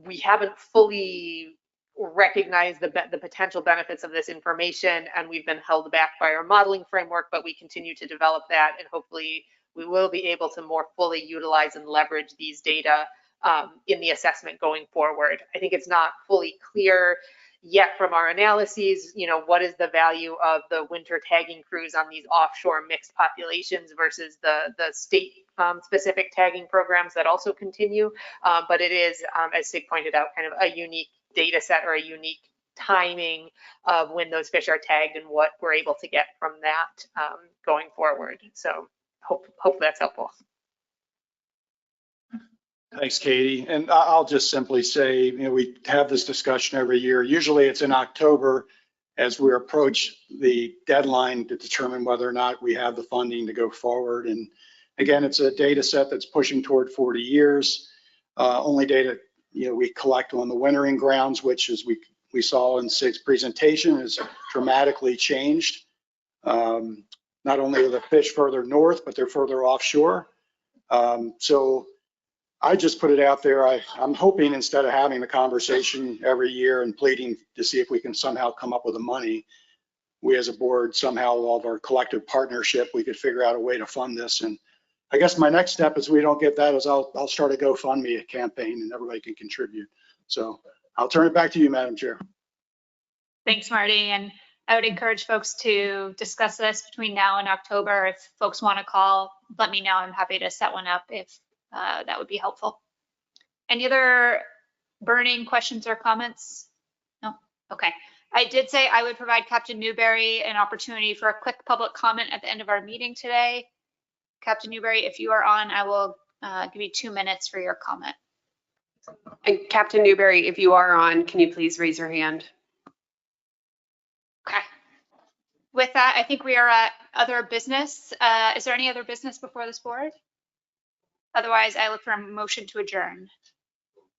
we haven't fully recognize the potential benefits of this information, and we've been held back by our modeling framework, but we continue to develop that, and hopefully we will be able to more fully utilize and leverage these data in the assessment going forward. I think it's not fully clear yet from our analyses, what is the value of the winter tagging crews on these offshore mixed populations versus the state specific tagging programs that also continue, but it is, as Sig pointed out, kind of a unique data set or a unique timing of when those fish are tagged and what we're able to get from that going forward. So hopefully that's helpful. Thanks, Katie. And I'll just simply say, we have this discussion every year. Usually it's in October as we approach the deadline to determine whether or not we have the funding to go forward. And again, it's a data set that's pushing toward 40 years. Only data we collect on the wintering grounds, which as we saw in Sig's presentation has dramatically changed. Not only are the fish further north, but they're further offshore. So I just put it out there. I'm hoping instead of having the conversation every year and pleading to see if we can somehow come up with the money, we as a board somehow, all of our collective partnership, we could figure out a way to fund this. And I guess my next step is we don't get that is I'll start a GoFundMe campaign and everybody can contribute. So I'll turn it back to you, Madam Chair. Thanks, Marty. And I would encourage folks to discuss this between now and October. If folks want to call, let me know. I'm happy to set one up if that would be helpful. Any other burning questions or comments? No? Okay. I did say I would provide Captain Newberry an opportunity for a quick public comment at the end of our meeting today. Captain Newberry, if you are on, I will give you 2 minutes for your comment. And Captain Newberry, if you are on, can you please raise your hand? Okay. With that, I think we are at other business. Is there any other business before this board? Otherwise, I look for a motion to adjourn.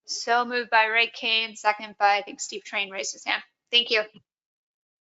So moved by Ray Kane, second by, I think Steve Train raised his hand. Thank you.